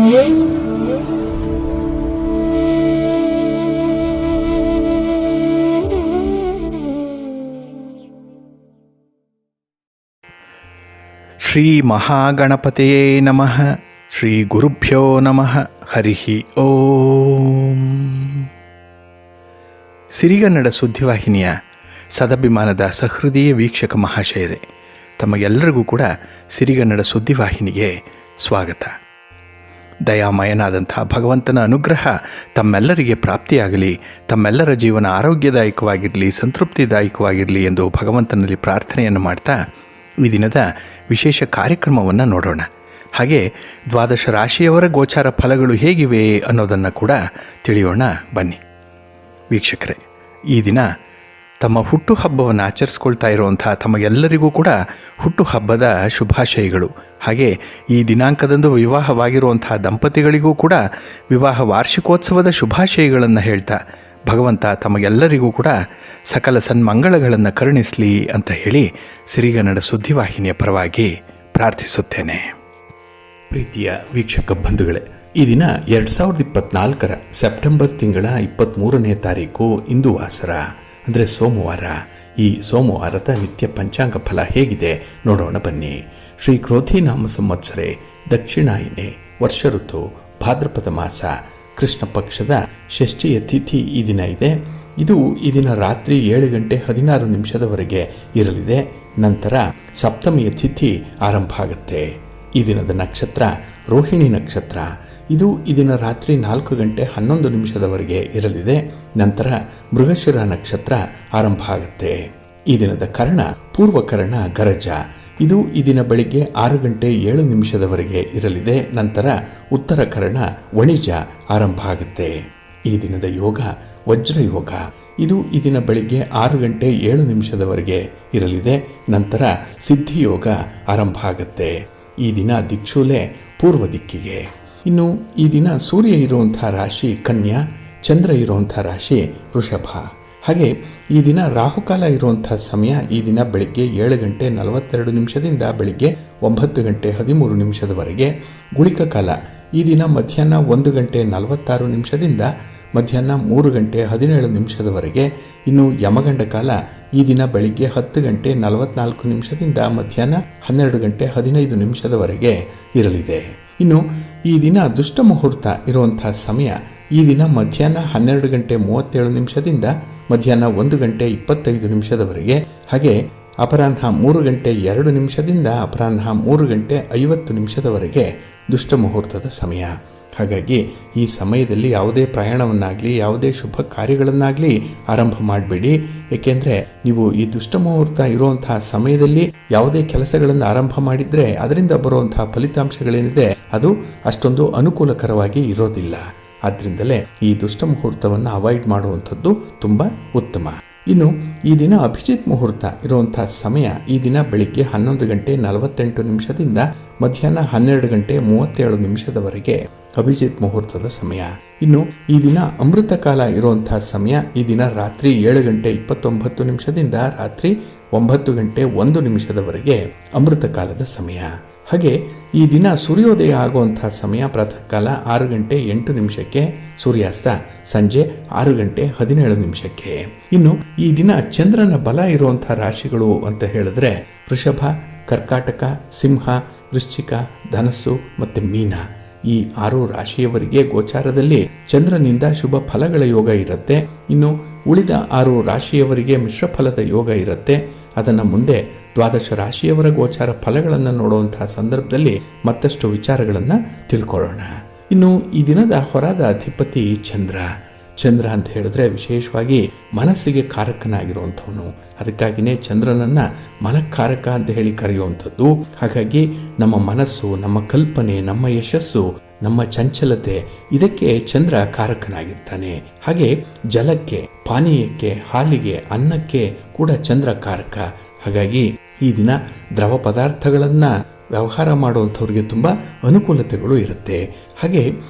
ಶ್ರೀ ಮಹಾಗಣಪತಿಯೇ ನಮಃ. ಶ್ರೀ ಗುರುಭ್ಯೋ ನಮಃ. ಹರಿ ಓಂ. ಸಿರಿಗನ್ನಡ ಸುದ್ದಿವಾಹಿನಿಯ ಸದಭಿಮಾನದ ಸಹೃದಯ ವೀಕ್ಷಕ ಮಹಾಶಯರೇ, ತಮಗೆಲ್ಲರಿಗೂ ಕೂಡ ಸಿರಿಗನ್ನಡ ಸುದ್ದಿವಾಹಿನಿಗೆ ಸ್ವಾಗತ. ದಯಾಮಯನಾದಂಥ ಭಗವಂತನ ಅನುಗ್ರಹ ತಮ್ಮೆಲ್ಲರಿಗೆ ಪ್ರಾಪ್ತಿಯಾಗಲಿ, ತಮ್ಮೆಲ್ಲರ ಜೀವನ ಆರೋಗ್ಯದಾಯಕವಾಗಿರಲಿ, ಸಂತೃಪ್ತಿದಾಯಕವಾಗಿರಲಿ ಎಂದು ಭಗವಂತನಲ್ಲಿ ಪ್ರಾರ್ಥನೆಯನ್ನು ಮಾಡ್ತಾ ಈ ದಿನದ ವಿಶೇಷ ಕಾರ್ಯಕ್ರಮವನ್ನು ನೋಡೋಣ. ಹಾಗೆ ದ್ವಾದಶ ರಾಶಿಯವರ ಗೋಚಾರ ಫಲಗಳು ಹೇಗಿವೆ ಅನ್ನೋದನ್ನು ಕೂಡ ತಿಳಿಯೋಣ ಬನ್ನಿ. ವೀಕ್ಷಕರೇ, ಈ ದಿನ ತಮ್ಮ ಹುಟ್ಟುಹಬ್ಬವನ್ನು ಆಚರಿಸ್ಕೊಳ್ತಾ ಇರುವಂಥ ತಮಗೆಲ್ಲರಿಗೂ ಕೂಡ ಹುಟ್ಟುಹಬ್ಬದ ಶುಭಾಶಯಗಳು. ಹಾಗೆ ಈ ದಿನಾಂಕದಂದು ವಿವಾಹವಾಗಿರುವಂಥ ದಂಪತಿಗಳಿಗೂ ಕೂಡ ವಿವಾಹ ವಾರ್ಷಿಕೋತ್ಸವದ ಶುಭಾಶಯಗಳನ್ನು ಹೇಳ್ತಾ ಭಗವಂತ ತಮಗೆಲ್ಲರಿಗೂ ಕೂಡ ಸಕಲ ಸನ್ಮಂಗಳಗಳನ್ನು ಕರುಣಿಸಲಿ ಅಂತ ಹೇಳಿ ಸಿರಿಗನ್ನಡ ಸುದ್ದಿವಾಹಿನಿಯ ಪರವಾಗಿ ಪ್ರಾರ್ಥಿಸುತ್ತೇನೆ. ಪ್ರೀತಿಯ ವೀಕ್ಷಕ ಬಂಧುಗಳೇ, ಈ ದಿನ 2024 ಸೆಪ್ಟೆಂಬರ್ ತಿಂಗಳ 23ನೇ ತಾರೀಕು ಇಂದು ವಾಸರ ಅಂದರೆ ಸೋಮವಾರ. ಈ ಸೋಮವಾರದ ನಿತ್ಯ ಪಂಚಾಂಗ ಫಲ ಹೇಗಿದೆ ನೋಡೋಣ ಬನ್ನಿ. ಶ್ರೀ ಕ್ರೋಧಿ ನಾಮ ಸಂವತ್ಸರೆ, ದಕ್ಷಿಣಾಯನೆ, ವರ್ಷ ಋತು, ಭಾದ್ರಪದ ಮಾಸ, ಕೃಷ್ಣ ಪಕ್ಷದ ಷಷ್ಠಿಯ ತಿಥಿ ಈ ದಿನ ಇದೆ. ಇದು ಈ ದಿನ ರಾತ್ರಿ 7:16 ಇರಲಿದೆ. ನಂತರ ಸಪ್ತಮಿಯ ತಿಥಿ ಆರಂಭ ಆಗುತ್ತೆ. ಈ ದಿನದ ನಕ್ಷತ್ರ ರೋಹಿಣಿ ನಕ್ಷತ್ರ. ಇದು ಈ ದಿನ ರಾತ್ರಿ 4:11 ಇರಲಿದೆ. ನಂತರ ಮೃಗಶಿರ ನಕ್ಷತ್ರ ಆರಂಭ ಆಗುತ್ತೆ. ಈ ದಿನದ ಕರ್ಣ ಪೂರ್ವಕರ್ಣ ಗರಜ. ಇದು ಈ ದಿನ ಬೆಳಿಗ್ಗೆ 6:07 ಇರಲಿದೆ. ನಂತರ ಉತ್ತರ ಕರ್ಣ ವಣಿಜ ಆರಂಭ ಆಗುತ್ತೆ. ಈ ದಿನದ ಯೋಗ ವಜ್ರಯೋಗ. ಇದು ಈ ದಿನ ಬೆಳಿಗ್ಗೆ 6:07 ಇರಲಿದೆ. ನಂತರ ಸಿದ್ಧಿಯೋಗ ಆರಂಭ ಆಗುತ್ತೆ. ಈ ದಿನ ದಿಕ್ಷೂಲೆ ಪೂರ್ವ ದಿಕ್ಕಿಗೆ. ಇನ್ನು ಈ ದಿನ ಸೂರ್ಯ ಇರುವಂಥ ರಾಶಿ ಕನ್ಯಾ, ಚಂದ್ರ ಇರುವಂಥ ರಾಶಿ ವೃಷಭ. ಹಾಗೆ ಈ ದಿನ ರಾಹುಕಾಲ ಇರುವಂಥ ಸಮಯ ಈ ದಿನ ಬೆಳಿಗ್ಗೆ 7:42 ಬೆಳಿಗ್ಗೆ 9:13 ಗುಳಿಕ ಕಾಲ ಈ ದಿನ ಮಧ್ಯಾಹ್ನ 1:46 ಮಧ್ಯಾಹ್ನ 3:17 ಇನ್ನು ಯಮಗಂಡ ಕಾಲ ಈ ದಿನ ಬೆಳಿಗ್ಗೆ 10:44 ಮಧ್ಯಾಹ್ನ 12:15 ಇರಲಿದೆ. ಇನ್ನು ಈ ದಿನ ದುಷ್ಟ ಮುಹೂರ್ತ ಇರುವಂಥ ಸಮಯ ಈ ದಿನ ಮಧ್ಯಾಹ್ನ 12:37 ಮಧ್ಯಾಹ್ನ 1:25 ಹಾಗೆ ಅಪರಾಹ್ನ 3:02 ಅಪರಾಹ್ನ 3:50 ದುಷ್ಟ ಮುಹೂರ್ತದ ಸಮಯ. ಹಾಗಾಗಿ ಈ ಸಮಯದಲ್ಲಿ ಯಾವುದೇ ಪ್ರಯಾಣವನ್ನಾಗಲಿ ಯಾವುದೇ ಶುಭ ಕಾರ್ಯಗಳನ್ನಾಗಲಿ ಆರಂಭ ಮಾಡಬೇಡಿ. ಏಕೆಂದರೆ ನೀವು ಈ ದುಷ್ಟ ಮುಹೂರ್ತ ಇರುವಂತಹ ಸಮಯದಲ್ಲಿ ಯಾವುದೇ ಕೆಲಸಗಳನ್ನು ಆರಂಭ ಮಾಡಿದರೆ ಅದರಿಂದ ಬರುವಂತಹ ಫಲಿತಾಂಶಗಳೇನಿದೆ ಅದು ಅಷ್ಟೊಂದು ಅನುಕೂಲಕರವಾಗಿ ಇರೋದಿಲ್ಲ. ಆದ್ದರಿಂದಲೇ ಈ ದುಷ್ಟ ಮುಹೂರ್ತವನ್ನು ಅವಾಯ್ಡ್ ಮಾಡುವಂಥದ್ದು ತುಂಬ ಉತ್ತಮ. ಇನ್ನು ಈ ದಿನ ಅಭಿಜಿತ್ ಮುಹೂರ್ತ ಇರುವಂತಹ ಸಮಯ ಈ ದಿನ ಬೆಳಿಗ್ಗೆ 11:48 ಮಧ್ಯಾಹ್ನ 12:37 ಅಭಿಜಿತ್ ಮುಹೂರ್ತದ ಸಮಯ. ಇನ್ನು ಈ ದಿನ ಅಮೃತ ಕಾಲ ಇರುವಂತಹ ಸಮಯ ಈ ದಿನ ರಾತ್ರಿ 7:29 ರಾತ್ರಿ 9:01 ಅಮೃತ ಕಾಲದ ಸಮಯ. ಹಾಗೆ ಈ ದಿನ ಸೂರ್ಯೋದಯ ಆಗುವಂತಹ ಸಮಯ ಪ್ರಾತಃ ಕಾಲ 6:08 ಸೂರ್ಯಾಸ್ತ ಸಂಜೆ 6:17. ಇನ್ನು ಈ ದಿನ ಚಂದ್ರನ ಬಲ ಇರುವಂತಹ ರಾಶಿಗಳು ಅಂತ ಹೇಳಿದ್ರೆ ವೃಷಭ, ಕರ್ಕಾಟಕ, ಸಿಂಹ, ವೃಶ್ಚಿಕ, ಧನಸ್ಸು ಮತ್ತು ಮೀನ. ಈ 6 ರಾಶಿಯವರಿಗೆ ಗೋಚಾರದಲ್ಲಿ ಚಂದ್ರನಿಂದ ಶುಭ ಫಲಗಳ ಯೋಗ ಇರುತ್ತೆ. ಇನ್ನು ಉಳಿದ 6 ರಾಶಿಯವರಿಗೆ ಮಿಶ್ರ ಫಲದ ಯೋಗ ಇರುತ್ತೆ. ಅದನ್ನು ಮುಂದೆ ದ್ವಾದಶ ರಾಶಿಯವರ ಗೋಚಾರ ಫಲಗಳನ್ನು ನೋಡುವಂತಹ ಸಂದರ್ಭದಲ್ಲಿ ಮತ್ತಷ್ಟು ವಿಚಾರಗಳನ್ನು ತಿಳ್ಕೊಳ್ಳೋಣ. ಇನ್ನು ಈ ದಿನದ ಹೊರದ ಅಧಿಪತಿ ಚಂದ್ರ. ಚಂದ್ರ ಅಂತ ಹೇಳಿದ್ರೆ ವಿಶೇಷವಾಗಿ ಮನಸ್ಸಿಗೆ ಕಾರಕನಾಗಿರುವಂಥವನು. ಅದಕ್ಕಾಗಿಯೇ ಚಂದ್ರನನ್ನು ಮನಃಕಾರಕ ಅಂತ ಹೇಳಿ ಕರೆಯುವಂಥದ್ದು. ಹಾಗಾಗಿ ನಮ್ಮ ಮನಸ್ಸು, ನಮ್ಮ ಕಲ್ಪನೆ, ನಮ್ಮ ಯಶಸ್ಸು, ನಮ್ಮ ಚಂಚಲತೆ ಇದಕ್ಕೆ ಚಂದ್ರ ಕಾರಕನಾಗಿರ್ತಾನೆ. ಹಾಗೆ ಜಲಕ್ಕೆ, ಪಾನೀಯಕ್ಕೆ, ಹಾಲಿಗೆ, ಅನ್ನಕ್ಕೆ ಕೂಡ ಚಂದ್ರ ಕಾರಕ. ಹಾಗಾಗಿ ಈ ದಿನ ದ್ರವ ಪದಾರ್ಥಗಳನ್ನು ವ್ಯವಹಾರ ಮಾಡುವಂಥವ್ರಿಗೆ ತುಂಬ ಅನುಕೂಲತೆಗಳು ಇರುತ್ತೆ. ಹಾಗೆ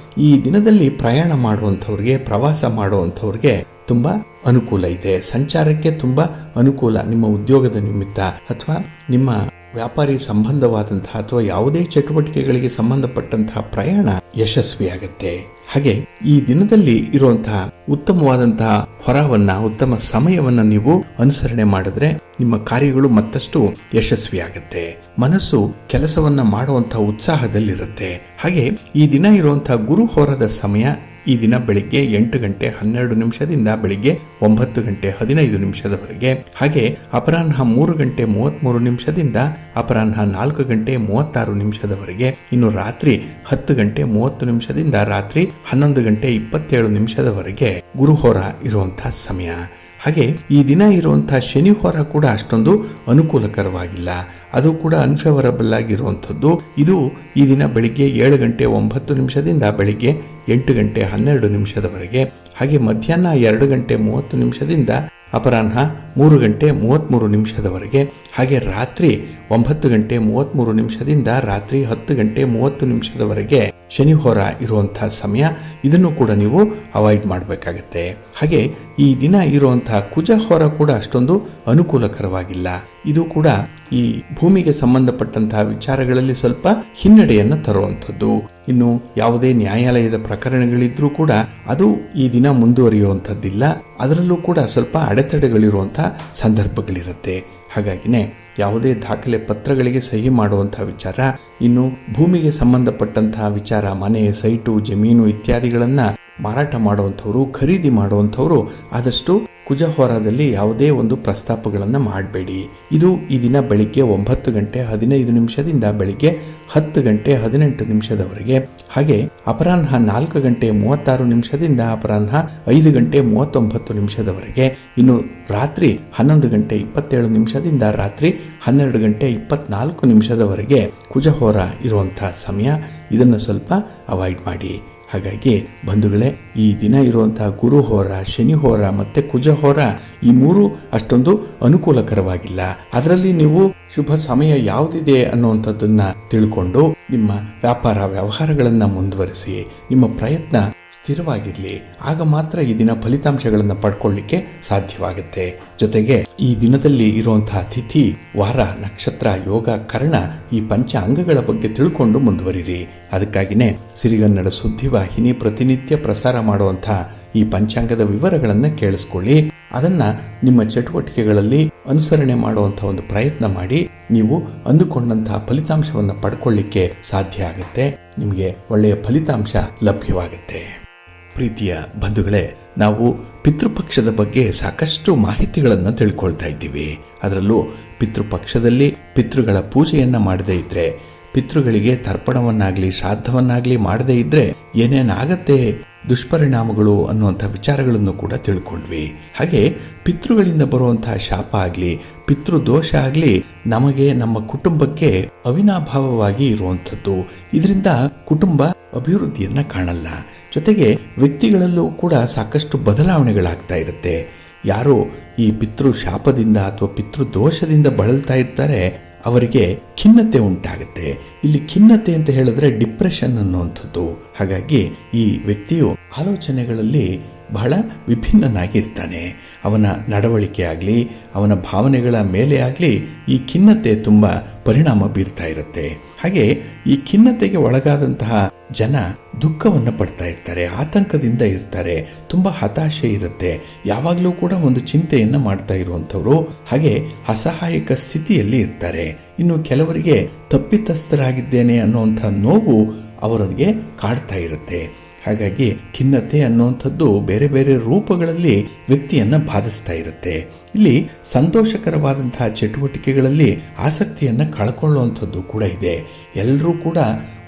ಈ ದಿನದಲ್ಲಿ ಪ್ರಯಾಣ ಮಾಡುವಂಥವ್ರಿಗೆ, ಪ್ರವಾಸ ಮಾಡುವಂಥವ್ರಿಗೆ ತುಂಬ ಅನುಕೂಲ ಇದೆ. ಸಂಚಾರಕ್ಕೆ ತುಂಬ ಅನುಕೂಲ. ನಿಮ್ಮ ಉದ್ಯೋಗದ ನಿಮಿತ್ತ ಅಥವಾ ನಿಮ್ಮ ವ್ಯಾಪಾರಿ ಸಂಬಂಧವಾದಂತಹ ಅಥವಾ ಯಾವುದೇ ಚಟುವಟಿಕೆಗಳಿಗೆ ಸಂಬಂಧಪಟ್ಟಂತಹ ಪ್ರಯಾಣ ಯಶಸ್ವಿಯಾಗತ್ತೆ. ಹಾಗೆ ಈ ದಿನದಲ್ಲಿ ಇರುವಂತಹ ಉತ್ತಮವಾದಂತಹ ಹೊರವನ್ನ, ಉತ್ತಮ ಸಮಯವನ್ನ ನೀವು ಅನುಸರಣೆ ಮಾಡಿದ್ರೆ ನಿಮ್ಮ ಕಾರ್ಯಗಳು ಮತ್ತಷ್ಟು ಯಶಸ್ವಿಯಾಗತ್ತೆ. ಮನಸ್ಸು ಕೆಲಸವನ್ನ ಮಾಡುವಂತಹ ಉತ್ಸಾಹದಲ್ಲಿರುತ್ತೆ. ಹಾಗೆ ಈ ದಿನ ಇರುವಂತಹ ಗುರು ಹೋರದ ಸಮಯ ಈ ದಿನ ಬೆಳಿಗ್ಗೆ 8 ಗಂಟೆ 12 ನಿಮಿಷದಿಂದ ಬೆಳಿಗ್ಗೆ 9 ಗಂಟೆ 15 ನಿಮಿಷದವರೆಗೆ, ಹಾಗೆ ಅಪರಾಹ್ನ 3 ಗಂಟೆ 33 ನಿಮಿಷದಿಂದ ಅಪರಾಹ್ನ 4 ಗಂಟೆ 36 ನಿಮಿಷದವರೆಗೆ, ಇನ್ನು ರಾತ್ರಿ 10 ಗಂಟೆ 30 ನಿಮಿಷದಿಂದ ರಾತ್ರಿ 11 ಗಂಟೆ 27 ನಿಮಿಷದವರೆಗೆ ಗುರುಹೋರ ಇರುವಂತಹ ಸಮಯ. ಹಾಗೆ ಈ ದಿನ ಇರುವಂತಹ ಶನಿ ಹೋರ ಕೂಡ ಅಷ್ಟೊಂದು ಅನುಕೂಲಕರವಾಗಿಲ್ಲ, ಅದು ಕೂಡ ಅನ್ಫೇವರಬಲ್ ಆಗಿರುವಂಥದ್ದು. ಇದು ಈ ದಿನ ಬೆಳಿಗ್ಗೆ 7 ಗಂಟೆ 9 ನಿಮಿಷದಿಂದ ಬೆಳಿಗ್ಗೆ 8 ಗಂಟೆ 12 ನಿಮಿಷದವರೆಗೆ, ಹಾಗೆ ಮಧ್ಯಾಹ್ನ 2 ಗಂಟೆ 30 ನಿಮಿಷದಿಂದ ಅಪರಾಹ್ನ 3 ಗಂಟೆ 33 ನಿಮಿಷದವರೆಗೆ, ಹಾಗೆ ರಾತ್ರಿ 9 ಗಂಟೆ 33 ನಿಮಿಷದಿಂದ ರಾತ್ರಿ 10 ಗಂಟೆ 30 ನಿಮಿಷದವರೆಗೆ ಶನಿ ಹೋರ ಇರುವಂತಹ ಸಮಯ. ಇದನ್ನು ಕೂಡ ನೀವು ಅವಾಯ್ಡ್ ಮಾಡಬೇಕಾಗತ್ತೆ. ಹಾಗೆ ಈ ದಿನ ಇರುವಂತಹ ಕುಜ ಹೋರ ಕೂಡ ಅಷ್ಟೊಂದು ಅನುಕೂಲಕರವಾಗಿಲ್ಲ. ಇದು ಕೂಡ ಈ ಭೂಮಿಗೆ ಸಂಬಂಧಪಟ್ಟಂತಹ ವಿಚಾರಗಳಲ್ಲಿ ಸ್ವಲ್ಪ ಹಿನ್ನಡೆಯನ್ನು ತರುವಂಥದ್ದು. ಇನ್ನು ಯಾವುದೇ ನ್ಯಾಯಾಲಯದ ಪ್ರಕರಣಗಳಿದ್ರೂ ಕೂಡ ಅದು ಈ ದಿನ ಮುಂದುವರಿಯುವಂಥದ್ದಿಲ್ಲ. ಅದರಲ್ಲೂ ಕೂಡ ಸ್ವಲ್ಪ ಅಡೆತಡೆಗಳಿರುವಂತಹ ಸಂದರ್ಭಗಳಿರುತ್ತೆ. ಹಾಗಾಗಿನೇ ಯಾವುದೇ ದಾಖಲೆ ಪತ್ರಗಳಿಗೆ ಸಹಿ ಮಾಡುವಂತಹ ವಿಚಾರ, ಇನ್ನು ಭೂಮಿಗೆ ಸಂಬಂಧಪಟ್ಟಂತಹ ವಿಚಾರ, ಮನೆ, ಸೈಟು, ಜಮೀನು ಇತ್ಯಾದಿಗಳನ್ನ ಮಾರಾಟ ಮಾಡುವಂಥವ್ರು, ಖರೀದಿ ಮಾಡುವಂಥವ್ರು ಆದಷ್ಟು ಕುಜಹೋರಾದಲ್ಲಿ ಯಾವುದೇ ಒಂದು ಪ್ರಸ್ತಾಪಗಳನ್ನು ಮಾಡಬೇಡಿ. ಇದು ಈ ದಿನ ಬೆಳಿಗ್ಗೆ 9 ಗಂಟೆ 15 ನಿಮಿಷದಿಂದ ಬೆಳಿಗ್ಗೆ 10 ಗಂಟೆ 18 ನಿಮಿಷದವರೆಗೆ, ಹಾಗೆ ಅಪರಾಹ್ನ 4 ಗಂಟೆ 36 ನಿಮಿಷದಿಂದ ಅಪರಾಹ್ನ 5 ಗಂಟೆ 39 ನಿಮಿಷದವರೆಗೆ, ಇನ್ನು ರಾತ್ರಿ 11 ಗಂಟೆ 27 ನಿಮಿಷದಿಂದ ರಾತ್ರಿ 12 ಗಂಟೆ 24 ನಿಮಿಷದವರೆಗೆ ಕುಜಹೋರ ಇರುವಂತಹ ಸಮಯ. ಇದನ್ನು ಸ್ವಲ್ಪ ಅವಾಯ್ಡ್ ಮಾಡಿ. ಹಾಗಾಗಿ ಬಂಧುಗಳೇ, ಈ ದಿನ ಇರುವಂತಹ ಗುರುಹೋರ, ಶನಿಹೋರ ಮತ್ತು ಕುಜಹೋರ ಈ ಮೂರು ಅಷ್ಟೊಂದು ಅನುಕೂಲಕರವಾಗಿಲ್ಲ. ಅದರಲ್ಲಿ ನೀವು ಶುಭ ಸಮಯ ಯಾವುದಿದೆ ಅನ್ನುವಂಥದ್ದನ್ನ ತಿಳ್ಕೊಂಡು ನಿಮ್ಮ ವ್ಯಾಪಾರ ವ್ಯವಹಾರಗಳನ್ನ ಮುಂದುವರಿಸಿ, ನಿಮ್ಮ ಪ್ರಯತ್ನ ಸ್ಥಿರವಾಗಿರಲಿ. ಆಗ ಮಾತ್ರ ಈ ದಿನ ಫಲಿತಾಂಶಗಳನ್ನು ಪಡ್ಕೊಳ್ಳಿಕ್ಕೆ ಸಾಧ್ಯವಾಗುತ್ತೆ. ಜೊತೆಗೆ ಈ ದಿನದಲ್ಲಿ ಇರುವಂತಹ ತಿಥಿ, ವಾರ, ನಕ್ಷತ್ರ, ಯೋಗ, ಕರ್ಣ ಈ ಪಂಚ ಅಂಗಗಳ ಬಗ್ಗೆ ತಿಳ್ಕೊಂಡು ಮುಂದುವರಿರಿ. ಅದಕ್ಕಾಗಿನೇ ಸಿರಿಗನ್ನಡ ಸುದ್ದಿವಾಹಿನಿ ಪ್ರತಿನಿತ್ಯ ಪ್ರಸಾರ ಮಾಡುವಂತಹ ಈ ಪಂಚಾಂಗದ ವಿವರಗಳನ್ನು ಕೇಳಿಸ್ಕೊಳ್ಳಿ. ಅದನ್ನ ನಿಮ್ಮ ಚಟುವಟಿಕೆಗಳಲ್ಲಿ ಅನುಸರಣೆ ಮಾಡುವಂತಹ ಒಂದು ಪ್ರಯತ್ನ ಮಾಡಿ ನೀವು ಅಂದುಕೊಂಡಂತಹ ಫಲಿತಾಂಶವನ್ನು ಪಡ್ಕೊಳ್ಳಿಕ್ಕೆ ಸಾಧ್ಯ ಆಗುತ್ತೆ. ನಿಮಗೆ ಒಳ್ಳೆಯ ಫಲಿತಾಂಶ ಲಭ್ಯವಾಗುತ್ತೆ. ಪ್ರೀತಿಯ ಬಂಧುಗಳೇ, ನಾವು ಪಿತೃಪಕ್ಷದ ಬಗ್ಗೆ ಸಾಕಷ್ಟು ಮಾಹಿತಿಗಳನ್ನು ತಿಳ್ಕೊಳ್ತಾ ಇದ್ದೀವಿ. ಅದರಲ್ಲೂ ಪಿತೃಪಕ್ಷದಲ್ಲಿ ಪಿತೃಗಳ ಪೂಜೆಯನ್ನು ಮಾಡದೇ ಇದ್ರೆ, ಪಿತೃಗಳಿಗೆ ತರ್ಪಣವನ್ನಾಗಲಿ ಶ್ರಾದ್ದವನ್ನಾಗಲಿ ಮಾಡದೇ ಇದ್ರೆ ಏನೇನಾಗತ್ತೆ ದುಷ್ಪರಿಣಾಮಗಳು ಅನ್ನುವಂಥ ವಿಚಾರಗಳನ್ನು ಕೂಡ ತಿಳ್ಕೊಂಡ್ವಿ. ಹಾಗೆ ಪಿತೃಗಳಿಂದ ಬರುವಂತಹ ಶಾಪ ಆಗಲಿ, ಪಿತೃದೋಷ ಆಗಲಿ ನಮಗೆ, ನಮ್ಮ ಕುಟುಂಬಕ್ಕೆ ಅವಿನಾಭಾವವಾಗಿ ಇರುವಂಥದ್ದು. ಇದರಿಂದ ಕುಟುಂಬ ಅಭಿವೃದ್ಧಿಯನ್ನ ಕಾಣಲ್ಲ. ಜೊತೆಗೆ ವ್ಯಕ್ತಿಗಳಲ್ಲೂ ಕೂಡ ಸಾಕಷ್ಟು ಬದಲಾವಣೆಗಳಾಗ್ತಾ ಇರುತ್ತೆ. ಯಾರು ಈ ಪಿತೃ ಶಾಪದಿಂದ ಅಥವಾ ಪಿತೃದೋಷದಿಂದ ಬಳಲ್ತಾ ಇರ್ತಾರೆ ಅವರಿಗೆ ಖಿನ್ನತೆ ಉಂಟಾಗುತ್ತೆ. ಇಲ್ಲಿ ಖಿನ್ನತೆ ಅಂತ ಹೇಳಿದ್ರೆ ಡಿಪ್ರೆಷನ್ ಅನ್ನುವಂಥದ್ದು. ಹಾಗಾಗಿ ಈ ವ್ಯಕ್ತಿಯು ಆಲೋಚನೆಗಳಲ್ಲಿ ಬಹಳ ವಿಭಿನ್ನನಾಗಿರ್ತಾನೆ. ಅವನ ನಡವಳಿಕೆ ಆಗಲಿ, ಅವನ ಭಾವನೆಗಳ ಮೇಲೆ ಆಗಲಿ ಈ ಖಿನ್ನತೆ ತುಂಬ ಪರಿಣಾಮ ಬೀರ್ತಾ ಇರುತ್ತೆ. ಹಾಗೆ ಈ ಖಿನ್ನತೆಗೆ ಒಳಗಾದಂತಹ ಜನ ದುಃಖವನ್ನು ಪಡ್ತಾ ಇರ್ತಾರೆ, ಆತಂಕದಿಂದ ಇರ್ತಾರೆ, ತುಂಬ ಹತಾಶೆ ಇರುತ್ತೆ, ಯಾವಾಗಲೂ ಕೂಡ ಒಂದು ಚಿಂತೆಯನ್ನು ಮಾಡ್ತಾ ಇರುವಂಥವ್ರು, ಹಾಗೆ ಅಸಹಾಯಕ ಸ್ಥಿತಿಯಲ್ಲಿ ಇರ್ತಾರೆ. ಇನ್ನು ಕೆಲವರಿಗೆ ತಪ್ಪಿತಸ್ಥರಾಗಿದ್ದೇನೆ ಅನ್ನುವಂಥ ನೋವು ಅವರಿಗೆ ಕಾಡ್ತಾ ಇರುತ್ತೆ. ಹಾಗಾಗಿ ಖಿನ್ನತೆ ಅನ್ನುವಂಥದ್ದು ಬೇರೆ ಬೇರೆ ರೂಪಗಳಲ್ಲಿ ವ್ಯಕ್ತಿಯನ್ನು ಬಾಧಿಸ್ತಾ ಇರುತ್ತೆ. ಇಲ್ಲಿ ಸಂತೋಷಕರವಾದಂತಹ ಚಟುವಟಿಕೆಗಳಲ್ಲಿ ಆಸಕ್ತಿಯನ್ನು ಕಳ್ಕೊಳ್ಳುವಂಥದ್ದು ಕೂಡ ಇದೆ. ಎಲ್ಲರೂ ಕೂಡ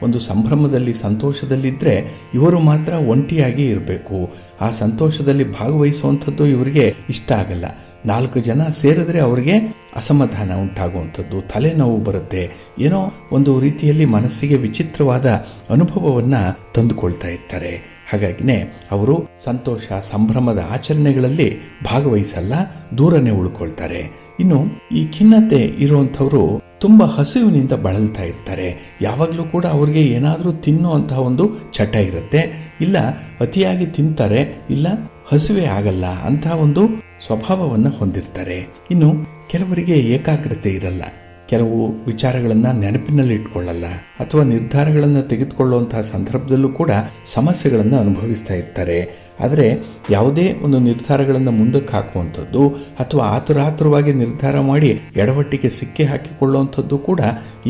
ಒಂದು ಸಂಭ್ರಮದಲ್ಲಿ ಸಂತೋಷದಲ್ಲಿದ್ದರೆ ಇವರು ಮಾತ್ರ ಒಂಟಿಯಾಗಿ ಇರಬೇಕು. ಆ ಸಂತೋಷದಲ್ಲಿ ಭಾಗವಹಿಸುವಂಥದ್ದು ಇವರಿಗೆ ಇಷ್ಟ ಆಗಲ್ಲ. 4 ಜನ ಸೇರಿದ್ರೆ ಅವರಿಗೆ ಅಸಮಾಧಾನ ಉಂಟಾಗುವಂಥದ್ದು, ತಲೆನೋವು ಬರುತ್ತೆ, ಏನೋ ಒಂದು ರೀತಿಯಲ್ಲಿ ಮನಸ್ಸಿಗೆ ವಿಚಿತ್ರವಾದ ಅನುಭವವನ್ನು ತಂದುಕೊಳ್ತಾ ಇರ್ತಾರೆ. ಹಾಗಾಗಿನೇ ಅವರು ಸಂತೋಷ ಸಂಭ್ರಮದ ಆಚರಣೆಗಳಲ್ಲಿ ಭಾಗವಹಿಸಲ್ಲ, ದೂರನೇ ಉಳ್ಕೊಳ್ತಾರೆ. ಇನ್ನು ಈ ಖಿನ್ನತೆ ಇರುವಂಥವರು ತುಂಬ ಹಸಿವಿನಿಂದ ಬಳಲ್ತಾ ಇರ್ತಾರೆ. ಯಾವಾಗಲೂ ಕೂಡ ಅವ್ರಿಗೆ ಏನಾದರೂ ತಿನ್ನುವಂತಹ ಒಂದು ಚಟ ಇರುತ್ತೆ. ಇಲ್ಲ ಅತಿಯಾಗಿ ತಿಂತಾರೆ, ಇಲ್ಲ ಹಸಿವೆ ಆಗಲ್ಲ, ಅಂತಹ ಒಂದು ಸ್ವಭಾವವನ್ನು ಹೊಂದಿರ್ತಾರೆ. ಇನ್ನು ಕೆಲವರಿಗೆ ಏಕಾಗ್ರತೆ ಇರಲ್ಲ, ಕೆಲವು ವಿಚಾರಗಳನ್ನು ನೆನಪಿನಲ್ಲಿಟ್ಕೊಳ್ಳಲ್ಲ ಅಥವಾ ನಿರ್ಧಾರಗಳನ್ನು ತೆಗೆದುಕೊಳ್ಳುವಂತಹ ಸಂದರ್ಭದಲ್ಲೂ ಕೂಡ ಸಮಸ್ಯೆಗಳನ್ನು ಅನುಭವಿಸ್ತಾ ಇರ್ತಾರೆ. ಆದರೆ ಯಾವುದೇ ಒಂದು ನಿರ್ಧಾರಗಳನ್ನು ಮುಂದಕ್ಕೆ ಹಾಕುವಂಥದ್ದು ಅಥವಾ ಆತುರಾತುರವಾಗಿ ನಿರ್ಧಾರ ಮಾಡಿ ಎಡವಟ್ಟಿಗೆ ಸಿಕ್ಕಿ ಹಾಕಿಕೊಳ್ಳುವಂಥದ್ದು ಕೂಡ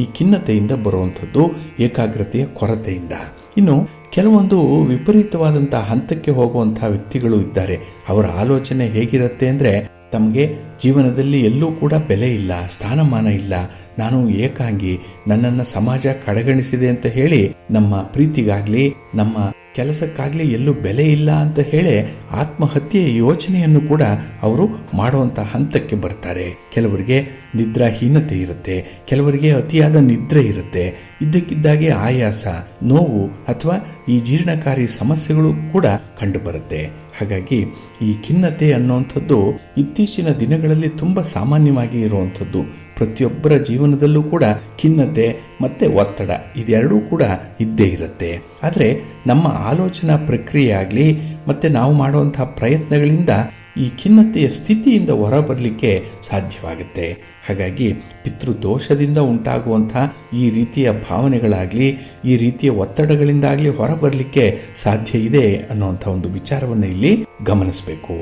ಈ ಖಿನ್ನತೆಯಿಂದ ಬರುವಂಥದ್ದು, ಏಕಾಗ್ರತೆಯ ಕೊರತೆಯಿಂದ. ಇನ್ನು ಕೆಲವೊಂದು ವಿಪರೀತವಾದಂಥ ಹಂತಕ್ಕೆ ಹೋಗುವಂಥ ವ್ಯಕ್ತಿಗಳು ಇದ್ದಾರೆ. ಅವರ ಆಲೋಚನೆ ಹೇಗಿರುತ್ತೆ ಅಂದರೆ, ತಮಗೆ ಜೀವನದಲ್ಲಿ ಎಲ್ಲೂ ಕೂಡ ಬೆಲೆ ಇಲ್ಲ, ಸ್ಥಾನಮಾನ ಇಲ್ಲ, ನಾನು ಏಕಾಂಗಿ, ನನ್ನನ್ನು ಸಮಾಜ ಕಡೆಗಣಿಸಿದೆ ಅಂತ ಹೇಳಿ ನಮ್ಮ ಪ್ರೀತಿಗಾಗಲಿ ನಮ್ಮ ಕೆಲಸಕ್ಕಾಗಲಿ ಎಲ್ಲೂ ಬೆಲೆ ಇಲ್ಲ ಅಂತ ಹೇಳಿ ಆತ್ಮಹತ್ಯೆಯ ಯೋಚನೆಯನ್ನು ಕೂಡ ಅವರು ಮಾಡುವಂಥ ಹಂತಕ್ಕೆ ಬರ್ತಾರೆ. ಕೆಲವರಿಗೆ ನಿದ್ರಾಹೀನತೆ ಇರುತ್ತೆ, ಕೆಲವರಿಗೆ ಅತಿಯಾದ ನಿದ್ರೆ ಇರುತ್ತೆ, ಇದ್ದಕ್ಕಿದ್ದಾಗೆ ಆಯಾಸ, ನೋವು ಅಥವಾ ಈ ಜೀರ್ಣಕಾರಿ ಸಮಸ್ಯೆಗಳು ಕೂಡ ಕಂಡುಬರುತ್ತೆ. ಹಾಗಾಗಿ ಈ ಖಿನ್ನತೆ ಅನ್ನುವಂಥದ್ದು ಇತ್ತೀಚಿನ ದಿನಗಳಲ್ಲಿ ತುಂಬ ಸಾಮಾನ್ಯವಾಗಿ ಇರುವಂಥದ್ದು. ಪ್ರತಿಯೊಬ್ಬರ ಜೀವನದಲ್ಲೂ ಕೂಡ ಖಿನ್ನತೆ ಮತ್ತು ಒತ್ತಡ ಇದೆರಡೂ ಕೂಡ ಇದ್ದೇ ಇರುತ್ತೆ. ಆದರೆ ನಮ್ಮ ಆಲೋಚನಾ ಪ್ರಕ್ರಿಯೆ ಆಗಲಿ ಮತ್ತು ನಾವು ಮಾಡುವಂಥ ಪ್ರಯತ್ನಗಳಿಂದ ಈ ಖಿನ್ನತೆಯ ಸ್ಥಿತಿಯಿಂದ ಹೊರಬರಲಿಕ್ಕೆ ಸಾಧ್ಯವಾಗುತ್ತೆ. ಹಾಗಾಗಿ ಪಿತೃದೋಷದಿಂದ ಉಂಟಾಗುವಂಥ ಈ ರೀತಿಯ ಭಾವನೆಗಳಾಗಲಿ ಈ ರೀತಿಯ ಒತ್ತಡಗಳಿಂದಾಗಲಿ ಹೊರಬರಲಿಕ್ಕೆ ಸಾಧ್ಯ ಇದೆ ಅನ್ನುವಂಥ ಒಂದು ವಿಚಾರವನ್ನು ಇಲ್ಲಿ ಗಮನಿಸಬೇಕು.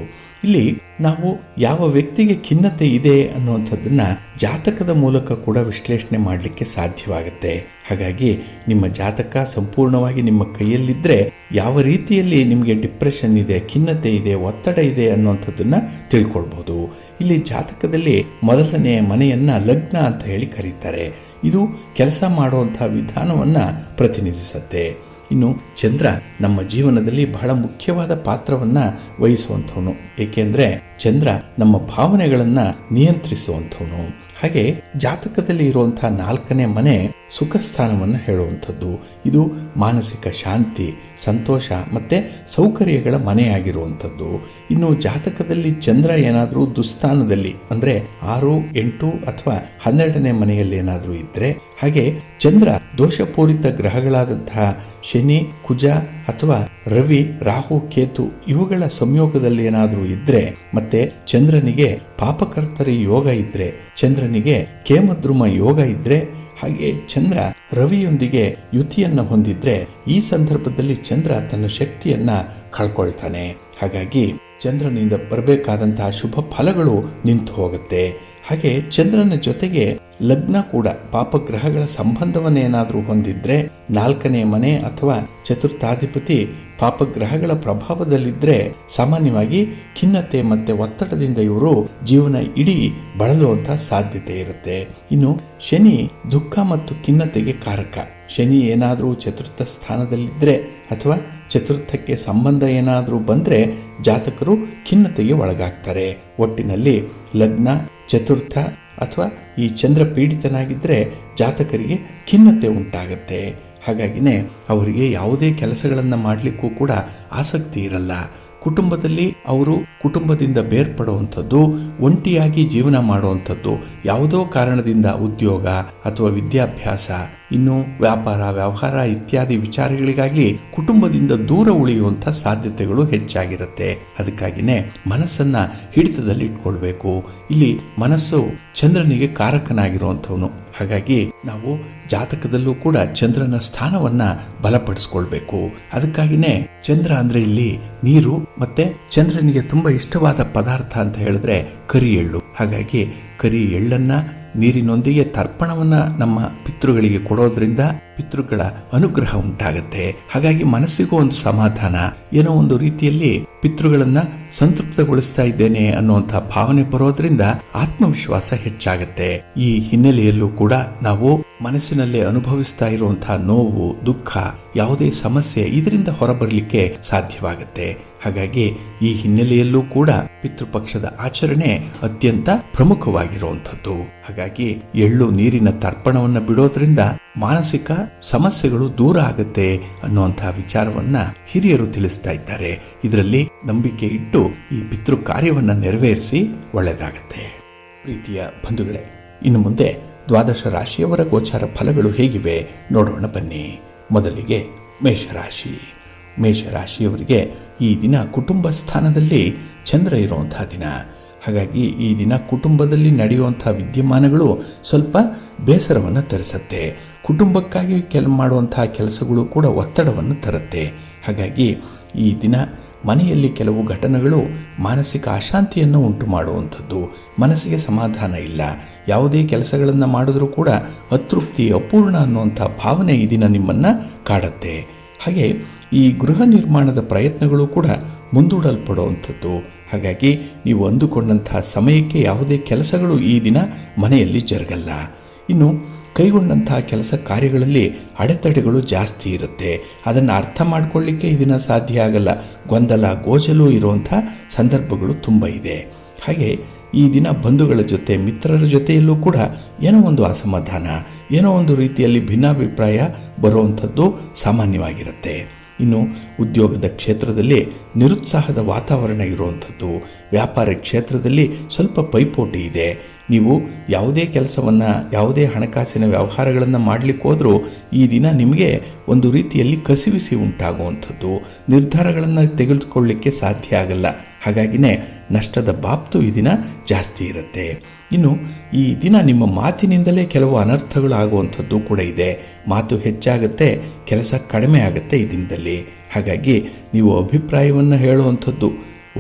ಇಲ್ಲಿ ನಾವು ಯಾವ ವ್ಯಕ್ತಿಗೆ ಖಿನ್ನತೆ ಇದೆ ಅನ್ನುವಂಥದ್ದನ್ನು ಜಾತಕದ ಮೂಲಕ ಕೂಡ ವಿಶ್ಲೇಷಣೆ ಮಾಡಲಿಕ್ಕೆ ಸಾಧ್ಯವಾಗುತ್ತೆ. ಹಾಗಾಗಿ ನಿಮ್ಮ ಜಾತಕ ಸಂಪೂರ್ಣವಾಗಿ ನಿಮ್ಮ ಕೈಯಲ್ಲಿದ್ದರೆ ಯಾವ ರೀತಿಯಲ್ಲಿ ನಿಮಗೆ ಡಿಪ್ರೆಷನ್ ಇದೆ, ಖಿನ್ನತೆ ಇದೆ, ಒತ್ತಡ ಇದೆ ಅನ್ನುವಂಥದ್ದನ್ನು ತಿಳ್ಕೊಳ್ಬೋದು. ಇಲ್ಲಿ ಜಾತಕದಲ್ಲಿ ಮೊದಲನೆಯ ಮನೆಯನ್ನು ಲಗ್ನ ಅಂತ ಹೇಳಿ ಕರೀತಾರೆ. ಇದು ಕೆಲಸ ಮಾಡುವಂಥ ವಿಧಾನವನ್ನು ಪ್ರತಿನಿಧಿಸುತ್ತೆ. ಇನ್ನು ಚಂದ್ರ ನಮ್ಮ ಜೀವನದಲ್ಲಿ ಬಹಳ ಮುಖ್ಯವಾದ ಪಾತ್ರವನ್ನು ವಹಿಸುವಂಥವನು. ಏಕೆಂದರೆ ಚಂದ್ರ ನಮ್ಮ ಭಾವನೆಗಳನ್ನು ನಿಯಂತ್ರಿಸುವಂಥವನು. ಹಾಗೆ ಜಾತಕದಲ್ಲಿ ಇರುವಂಥ 4ನೇ ಮನೆ ಸುಖ ಸ್ಥಾನವನ್ನು ಹೇಳುವಂಥದ್ದು. ಇದು ಮಾನಸಿಕ ಶಾಂತಿ, ಸಂತೋಷ ಮತ್ತು ಸೌಕರ್ಯಗಳ ಮನೆಯಾಗಿರುವಂಥದ್ದು. ಇನ್ನು ಜಾತಕದಲ್ಲಿ ಚಂದ್ರ ಏನಾದರೂ ದುಸ್ಥಾನದಲ್ಲಿ ಅಂದರೆ 6, 8 ಅಥವಾ 12ನೇ ಮನೆಯಲ್ಲಿ ಏನಾದರೂ ಇದ್ದರೆ, ಹಾಗೆ ಚಂದ್ರ ದೋಷಪೂರಿತ ಗ್ರಹಗಳಾದಂತಹ ಶನಿ, ಕುಜ ಅಥವಾ ರವಿ, ರಾಹು, ಕೇತು ಇವುಗಳ ಸಂಯೋಗದಲ್ಲಿ ಏನಾದರೂ ಇದ್ದರೆ, ಮತ್ತೆ ಚಂದ್ರನಿಗೆ ಪಾಪಕರ್ತರಿ ಯೋಗ ಇದ್ದರೆ, ಚಂದ್ರನಿಗೆ ಕೇಮದ್ರುಮ ಯೋಗ ಇದ್ದರೆ, ಹಾಗೆ ಚಂದ್ರ ರವಿಯೊಂದಿಗೆ ಯುತಿಯನ್ನು ಹೊಂದಿದ್ರೆ ಈ ಸಂದರ್ಭದಲ್ಲಿ ಚಂದ್ರ ತನ್ನ ಶಕ್ತಿಯನ್ನ ಕಳ್ಕೊಳ್ತಾನೆ. ಹಾಗಾಗಿ ಚಂದ್ರನಿಂದ ಬರಬೇಕಾದಂತಹ ಶುಭ ಫಲಗಳು ನಿಂತು ಹೋಗುತ್ತೆ. ಹಾಗೆ ಚಂದ್ರನ ಜೊತೆಗೆ ಲಗ್ನ ಕೂಡ ಪಾಪಗ್ರಹಗಳ ಸಂಬಂಧವನ್ನೇನಾದರೂ ಹೊಂದಿದ್ರೆ, 4ನೇ ಮನೆ ಅಥವಾ ಚತುರ್ಥಾಧಿಪತಿ ಪಾಪಗ್ರಹಗಳ ಪ್ರಭಾವದಲ್ಲಿದ್ದರೆ ಸಾಮಾನ್ಯವಾಗಿ ಖಿನ್ನತೆ ಮತ್ತು ಒತ್ತಡದಿಂದ ಇವರು ಜೀವನ ಇಡೀ ಬಳಲುವಂಥ ಸಾಧ್ಯತೆ ಇರುತ್ತೆ. ಇನ್ನು ಶನಿ ದುಃಖ ಮತ್ತು ಖಿನ್ನತೆಗೆ ಕಾರಕ. ಶನಿ ಏನಾದರೂ ಚತುರ್ಥ ಸ್ಥಾನದಲ್ಲಿದ್ದರೆ ಅಥವಾ ಚತುರ್ಥಕ್ಕೆ ಸಂಬಂಧ ಏನಾದರೂ ಬಂದರೆ ಜಾತಕರು ಖಿನ್ನತೆಗೆ ಒಳಗಾಗ್ತಾರೆ. ಒಟ್ಟಿನಲ್ಲಿ ಲಗ್ನ, ಚತುರ್ಥ ಅಥವಾ ಈ ಚಂದ್ರ ಪೀಡಿತನಾಗಿದ್ದರೆ ಜಾತಕರಿಗೆ ಖಿನ್ನತೆ ಉಂಟಾಗತ್ತೆ. ಹಾಗಾಗಿನೇ ಅವರಿಗೆ ಯಾವುದೇ ಕೆಲಸಗಳನ್ನು ಮಾಡಲಿಕ್ಕೂ ಕೂಡ ಆಸಕ್ತಿ ಇರಲ್ಲ. ಕುಟುಂಬದಲ್ಲಿ ಅವರು ಕುಟುಂಬದಿಂದ ಬೇರ್ಪಡುವಂಥದ್ದು, ಒಂಟಿಯಾಗಿ ಜೀವನ ಮಾಡುವಂಥದ್ದು, ಯಾವುದೋ ಕಾರಣದಿಂದ ಉದ್ಯೋಗ ಅಥವಾ ವಿದ್ಯಾಭ್ಯಾಸ, ಇನ್ನು ವ್ಯಾಪಾರ ವ್ಯವಹಾರ ಇತ್ಯಾದಿ ವಿಚಾರಗಳಿಗಾಗಿ ಕುಟುಂಬದಿಂದ ದೂರ ಉಳಿಯುವಂಥ ಸಾಧ್ಯತೆಗಳು ಹೆಚ್ಚಾಗಿರುತ್ತೆ. ಅದಕ್ಕಾಗಿಯೇ ಮನಸ್ಸನ್ನ ಹಿಡಿತದಲ್ಲಿ ಇಟ್ಕೊಳ್ಬೇಕು. ಇಲ್ಲಿ ಮನಸ್ಸು ಚಂದ್ರನಿಗೆ ಕಾರಕನಾಗಿರುವಂಥವನು. ಹಾಗಾಗಿ ನಾವು ಜಾತಕದಲ್ಲೂ ಕೂಡ ಚಂದ್ರನ ಸ್ಥಾನವನ್ನ ಬಲಪಡಿಸ್ಕೊಳ್ಬೇಕು. ಅದಕ್ಕಾಗಿನೇ ಚಂದ್ರ ಅಂದ್ರೆ ಇಲ್ಲಿ ನೀರು, ಮತ್ತೆ ಚಂದ್ರನಿಗೆ ತುಂಬಾ ಇಷ್ಟವಾದ ಪದಾರ್ಥ ಅಂತ ಹೇಳಿದ್ರೆ ಕರಿ ಎಳ್ಳು. ಹಾಗಾಗಿ ಕರಿ ಎಳ್ಳನ್ನ ನೀರಿನೊಂದಿಗೆ ತರ್ಪಣವನ್ನ ನಮ್ಮ ಪಿತೃಗಳಿಗೆ ಕೊಡೋದ್ರಿಂದ ಪಿತೃಗಳ ಅನುಗ್ರಹ ಉಂಟಾಗತ್ತೆ. ಹಾಗಾಗಿ ಮನಸ್ಸಿಗೂ ಒಂದು ಸಮಾಧಾನ, ಏನೋ ಒಂದು ರೀತಿಯಲ್ಲಿ ಪಿತೃಗಳನ್ನ ಸಂತೃಪ್ತಗೊಳಿಸ್ತಾ ಇದ್ದೇನೆ ಅನ್ನುವಂಥ ಭಾವನೆ ಬರೋದ್ರಿಂದ ಆತ್ಮವಿಶ್ವಾಸ ಹೆಚ್ಚಾಗತ್ತೆ. ಈ ಹಿನ್ನೆಲೆಯಲ್ಲೂ ಕೂಡ ನಾವು ಮನಸ್ಸಿನಲ್ಲೇ ಅನುಭವಿಸ್ತಾ ಇರುವಂತಹ ನೋವು, ದುಃಖ, ಯಾವುದೇ ಸಮಸ್ಯೆ ಇದರಿಂದ ಹೊರಬರಲಿಕ್ಕೆ ಸಾಧ್ಯವಾಗುತ್ತೆ. ಹಾಗಾಗಿ ಈ ಹಿನ್ನೆಲೆಯಲ್ಲೂ ಕೂಡ ಪಿತೃಪಕ್ಷದ ಆಚರಣೆ ಅತ್ಯಂತ ಪ್ರಮುಖವಾಗಿರುವಂಥದ್ದು. ಹಾಗಾಗಿ ಎಳ್ಳು ನೀರಿನ ತರ್ಪಣವನ್ನು ಬಿಡೋದ್ರಿಂದ ಮಾನಸಿಕ ಸಮಸ್ಯೆಗಳು ದೂರ ಆಗುತ್ತೆ ಅನ್ನುವಂತಹ ವಿಚಾರವನ್ನ ಹಿರಿಯರು ತಿಳಿಸ್ತಾ ಇದ್ದಾರೆ. ಇದರಲ್ಲಿ ನಂಬಿಕೆ ಇಟ್ಟು ಈ ಪಿತೃ ಕಾರ್ಯವನ್ನ ನೆರವೇರಿಸಿ ಒಳ್ಳೆಯದಾಗತ್ತೆ. ಪ್ರೀತಿಯ ಬಂಧುಗಳೇ, ಇನ್ನು ಮುಂದೆ 12 ರಾಶಿಯವರ ಗೋಚಾರ ಫಲಗಳು ಹೇಗಿವೆ ನೋಡೋಣ ಬನ್ನಿ. ಮೊದಲಿಗೆ ಮೇಷರಾಶಿ. ಮೇಷರಾಶಿಯವರಿಗೆ ಈ ದಿನ ಕುಟುಂಬ ಸ್ಥಾನದಲ್ಲಿ ಚಂದ್ರ ಇರುವಂತಹ ದಿನ. ಹಾಗಾಗಿ ಈ ದಿನ ಕುಟುಂಬದಲ್ಲಿ ನಡೆಯುವಂಥ ವಿದ್ಯಮಾನಗಳು ಸ್ವಲ್ಪ ಬೇಸರವನ್ನು ತರಿಸುತ್ತೆ. ಕುಟುಂಬಕ್ಕಾಗಿ ಮಾಡುವಂತಹ ಕೆಲಸಗಳು ಕೂಡ ಒತ್ತಡವನ್ನು ತರುತ್ತೆ. ಹಾಗಾಗಿ ಈ ದಿನ ಮನೆಯಲ್ಲಿ ಕೆಲವು ಘಟನೆಗಳು ಮಾನಸಿಕ ಅಶಾಂತಿಯನ್ನು ಉಂಟು ಮಾಡುವಂಥದ್ದು. ಮನಸ್ಸಿಗೆ ಸಮಾಧಾನ ಇಲ್ಲ, ಯಾವುದೇ ಕೆಲಸಗಳನ್ನು ಮಾಡಿದ್ರೂ ಕೂಡ ಅತೃಪ್ತಿ, ಅಪೂರ್ಣ ಅನ್ನುವಂಥ ಭಾವನೆ ಈ ದಿನ ನಿಮ್ಮನ್ನು ಕಾಡುತ್ತೆ. ಹಾಗೆ ಈ ಗೃಹ ನಿರ್ಮಾಣದ ಪ್ರಯತ್ನಗಳು ಕೂಡ ಮುಂದೂಡಲ್ಪಡುವಂಥದ್ದು. ಹಾಗಾಗಿ ನೀವು ಅಂದುಕೊಂಡಂತಹ ಸಮಯಕ್ಕೆ ಯಾವುದೇ ಕೆಲಸಗಳು ಈ ದಿನ ಮನೆಯಲ್ಲಿ ಜರುಗಲ್ಲ. ಇನ್ನು ಕೈಗೊಂಡಂತಹ ಕೆಲಸ ಕಾರ್ಯಗಳಲ್ಲಿ ಅಡೆತಡೆಗಳು ಜಾಸ್ತಿ ಇರುತ್ತೆ. ಅದನ್ನು ಅರ್ಥ ಮಾಡಿಕೊಳ್ಳಿಕ್ಕೆ ಈ ದಿನ ಸಾಧ್ಯ ಆಗಲ್ಲ. ಗೊಂದಲ, ಗೋಜಲು ಇರುವಂಥ ಸಂದರ್ಭಗಳು ತುಂಬ ಇದೆ. ಹಾಗೆ ಈ ದಿನ ಬಂಧುಗಳ ಜೊತೆ, ಮಿತ್ರರ ಜೊತೆಯಲ್ಲೂ ಕೂಡ ಏನೋ ಒಂದು ಅಸಮಾಧಾನ, ಏನೋ ಒಂದು ರೀತಿಯಲ್ಲಿ ಭಿನ್ನಾಭಿಪ್ರಾಯ ಬರುವಂಥದ್ದು ಸಾಮಾನ್ಯವಾಗಿರುತ್ತೆ. ಇನ್ನು ಉದ್ಯೋಗದ ಕ್ಷೇತ್ರದಲ್ಲಿ ನಿರುತ್ಸಾಹದ ವಾತಾವರಣ ಇರುವಂಥದ್ದು. ವ್ಯಾಪಾರ ಕ್ಷೇತ್ರದಲ್ಲಿ ಸ್ವಲ್ಪ ಪೈಪೋಟಿ ಇದೆ. ನೀವು ಯಾವುದೇ ಕೆಲಸವನ್ನು, ಯಾವುದೇ ಹಣಕಾಸಿನ ವ್ಯವಹಾರಗಳನ್ನು ಮಾಡಲಿಕ್ಕೆ ಹೋದರೂ ಈ ದಿನ ನಿಮಗೆ ಒಂದು ರೀತಿಯಲ್ಲಿ ಕಸಿವಿಸಿ ಉಂಟಾಗುವಂಥದ್ದು. ನಿರ್ಧಾರಗಳನ್ನು ತೆಗೆದುಕೊಳ್ಳಲಿಕ್ಕೆ ಸಾಧ್ಯ ಆಗಲ್ಲ. ಹಾಗಾಗಿನೇ ನಷ್ಟದ ಬಾಬ್ತು ಈ ದಿನ ಜಾಸ್ತಿ ಇರುತ್ತೆ. ಇನ್ನು ಈ ದಿನ ನಿಮ್ಮ ಮಾತಿನಿಂದಲೇ ಕೆಲವು ಅನರ್ಥಗಳು ಆಗುವಂಥದ್ದು ಕೂಡ ಇದೆ. ಮಾತು ಹೆಚ್ಚಾಗುತ್ತೆ, ಕೆಲಸ ಕಡಿಮೆ ಆಗುತ್ತೆ ಈ ದಿನದಲ್ಲಿ. ಹಾಗಾಗಿ ನೀವು ಅಭಿಪ್ರಾಯವನ್ನು ಹೇಳುವಂಥದ್ದು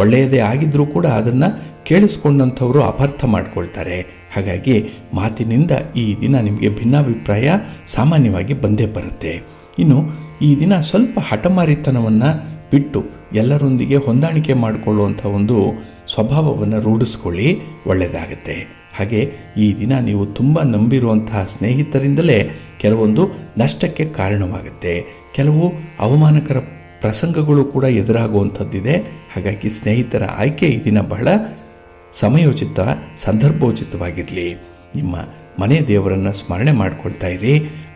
ಒಳ್ಳೆಯದೇ ಆಗಿದ್ದರೂ ಕೂಡ ಅದನ್ನು ಕೇಳಿಸ್ಕೊಂಡಂಥವರು ಅಪಾರ್ಥ ಮಾಡ್ಕೊಳ್ತಾರೆ. ಹಾಗಾಗಿ ಮಾತಿನಿಂದ ಈ ದಿನ ನಿಮಗೆ ಭಿನ್ನಾಭಿಪ್ರಾಯ ಸಾಮಾನ್ಯವಾಗಿ ಬಂದೇ ಬರುತ್ತೆ. ಇನ್ನು ಈ ದಿನ ಸ್ವಲ್ಪ ಹಠಮಾರಿತನವನ್ನು ಬಿಟ್ಟು ಎಲ್ಲರೊಂದಿಗೆ ಹೊಂದಾಣಿಕೆ ಮಾಡಿಕೊಳ್ಳುವಂಥ ಒಂದು ಸ್ವಭಾವವನ್ನು ರೂಢಿಸ್ಕೊಳ್ಳಿ, ಒಳ್ಳೆಯದಾಗುತ್ತೆ. ಹಾಗೆ ಈ ದಿನ ನೀವು ತುಂಬ ನಂಬಿರುವಂತಹ ಸ್ನೇಹಿತರಿಂದಲೇ ಕೆಲವೊಂದು ನಷ್ಟಕ್ಕೆ ಕಾರಣವಾಗುತ್ತೆ. ಕೆಲವು ಅವಮಾನಕರ ಪ್ರಸಂಗಗಳು ಕೂಡ ಎದುರಾಗುವಂಥದ್ದಿದೆ. ಹಾಗಾಗಿ ಸ್ನೇಹಿತರ ಆಯ್ಕೆ ಈ ದಿನ ಬಹಳ ಸಮಯೋಚಿತ, ಸಂದರ್ಭೋಚಿತವಾಗಿರಲಿ. ನಿಮ್ಮ ಮನೆ ದೇವರನ್ನು ಸ್ಮರಣೆ ಮಾಡ್ಕೊಳ್ತಾ ಇರಿ.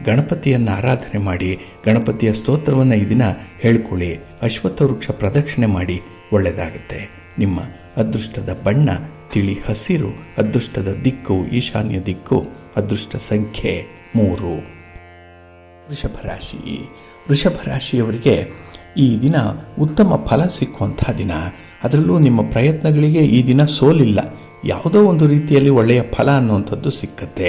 ಗಣಪತಿಯನ್ನು ಆರಾಧನೆ ಮಾಡಿ, ಗಣಪತಿಯ ಸ್ತೋತ್ರವನ್ನು ಈ ದಿನ ಹೇಳ್ಕೊಳ್ಳಿ. ಅಶ್ವತ್ಥ ವೃಕ್ಷ ಪ್ರದಕ್ಷಿಣೆ ಮಾಡಿ, ಒಳ್ಳೆಯದಾಗುತ್ತೆ. ನಿಮ್ಮ ಅದೃಷ್ಟದ ಬಣ್ಣ ತಿಳಿ ಹಸಿರು, ಅದೃಷ್ಟದ ದಿಕ್ಕು ಈಶಾನ್ಯ ದಿಕ್ಕು, ಅದೃಷ್ಟ ಸಂಖ್ಯೆ 3. ವೃಷಭ ರಾಶಿಯವರಿಗೆ ಈ ದಿನ ಉತ್ತಮ ಫಲ ಸಿಕ್ಕುವಂಥ ದಿನ. ಅದರಲ್ಲೂ ನಿಮ್ಮ ಪ್ರಯತ್ನಗಳಿಗೆ ಈ ದಿನ ಸೋಲಿಲ್ಲ. ಯಾವುದೋ ಒಂದು ರೀತಿಯಲ್ಲಿ ಒಳ್ಳೆಯ ಫಲ ಅನ್ನುವಂಥದ್ದು ಸಿಕ್ಕತ್ತೆ.